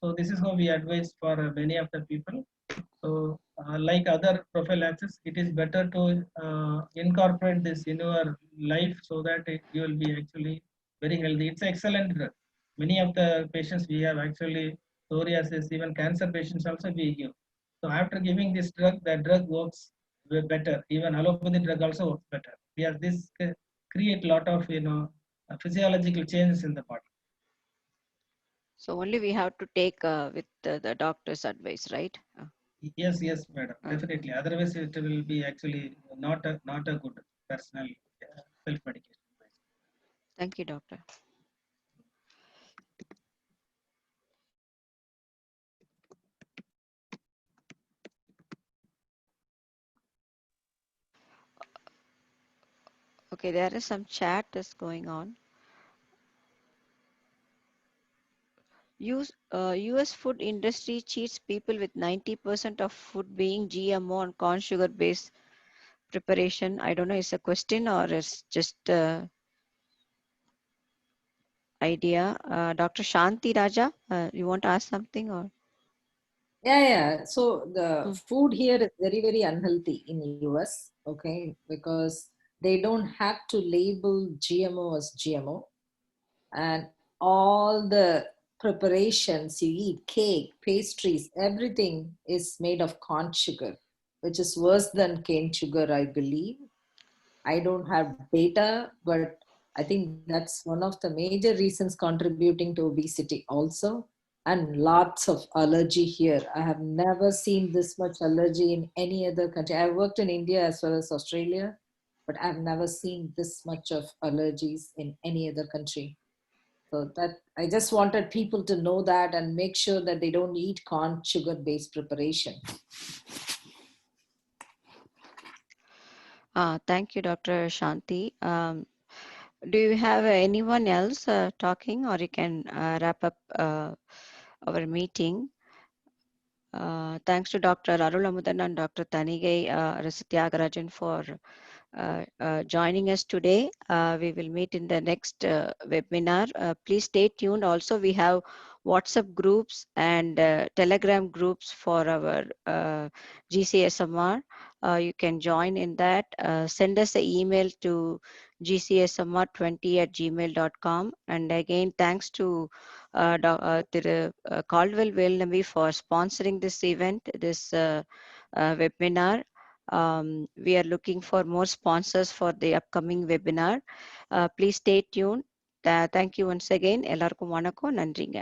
So this is how we advise for many of the people. So like other prophylaxis, it is better to incorporate this in your life so that you will be actually very healthy. It's excellent drug. Many of the patients we have actually psoriasis, even cancer patients also we give. So after giving this drug, the drug works better. Even allopathy drug also works better. Because this create lot of physiological changes in the body.
So only we have to take with the doctor's advice, right?
Yes, madam. Definitely. Otherwise, it will be actually not a good personal self medication.
Thank you, doctor. Okay, there is some chat that's going on. US food industry cheats people with 90% of food being GMO and corn sugar based preparation. I don't know, is a question or is just idea. Dr. Shanti Raja, you want to ask something or?
Yeah. So the food here is very, very unhealthy in the US, okay, because they don't have to label GMO as GMO. And all the preparations you eat, cake, pastries, everything is made of corn sugar, which is worse than cane sugar, I believe. I don't have data, but I think that's one of the major reasons contributing to obesity also. And lots of allergy here. I have never seen this much allergy in any other country. I've worked in India as well as Australia, but I've never seen this much of allergies in any other country. So that I just wanted people to know that and make sure that they don't eat corn sugar based preparation.
Thank you, Dr. Shanti. Do you have anyone else talking, or you can wrap up our meeting? Thanks to Dr. Arul Amudan and Dr. Tanigai Rasathyagarajan for joining us today. We will meet in the next webinar. Please stay tuned. Also, we have WhatsApp groups and Telegram groups for our GCSMR. You can join in that. Send us an email to gcsmr20@gmail.com. And again, thanks to Caldwell Wilnamy for sponsoring this event, this webinar. We are looking for more sponsors for the upcoming webinar. Please stay tuned. Thank you once again. எல்லாருக்கும் வணக்கம், நன்றிங்க.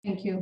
Thank you.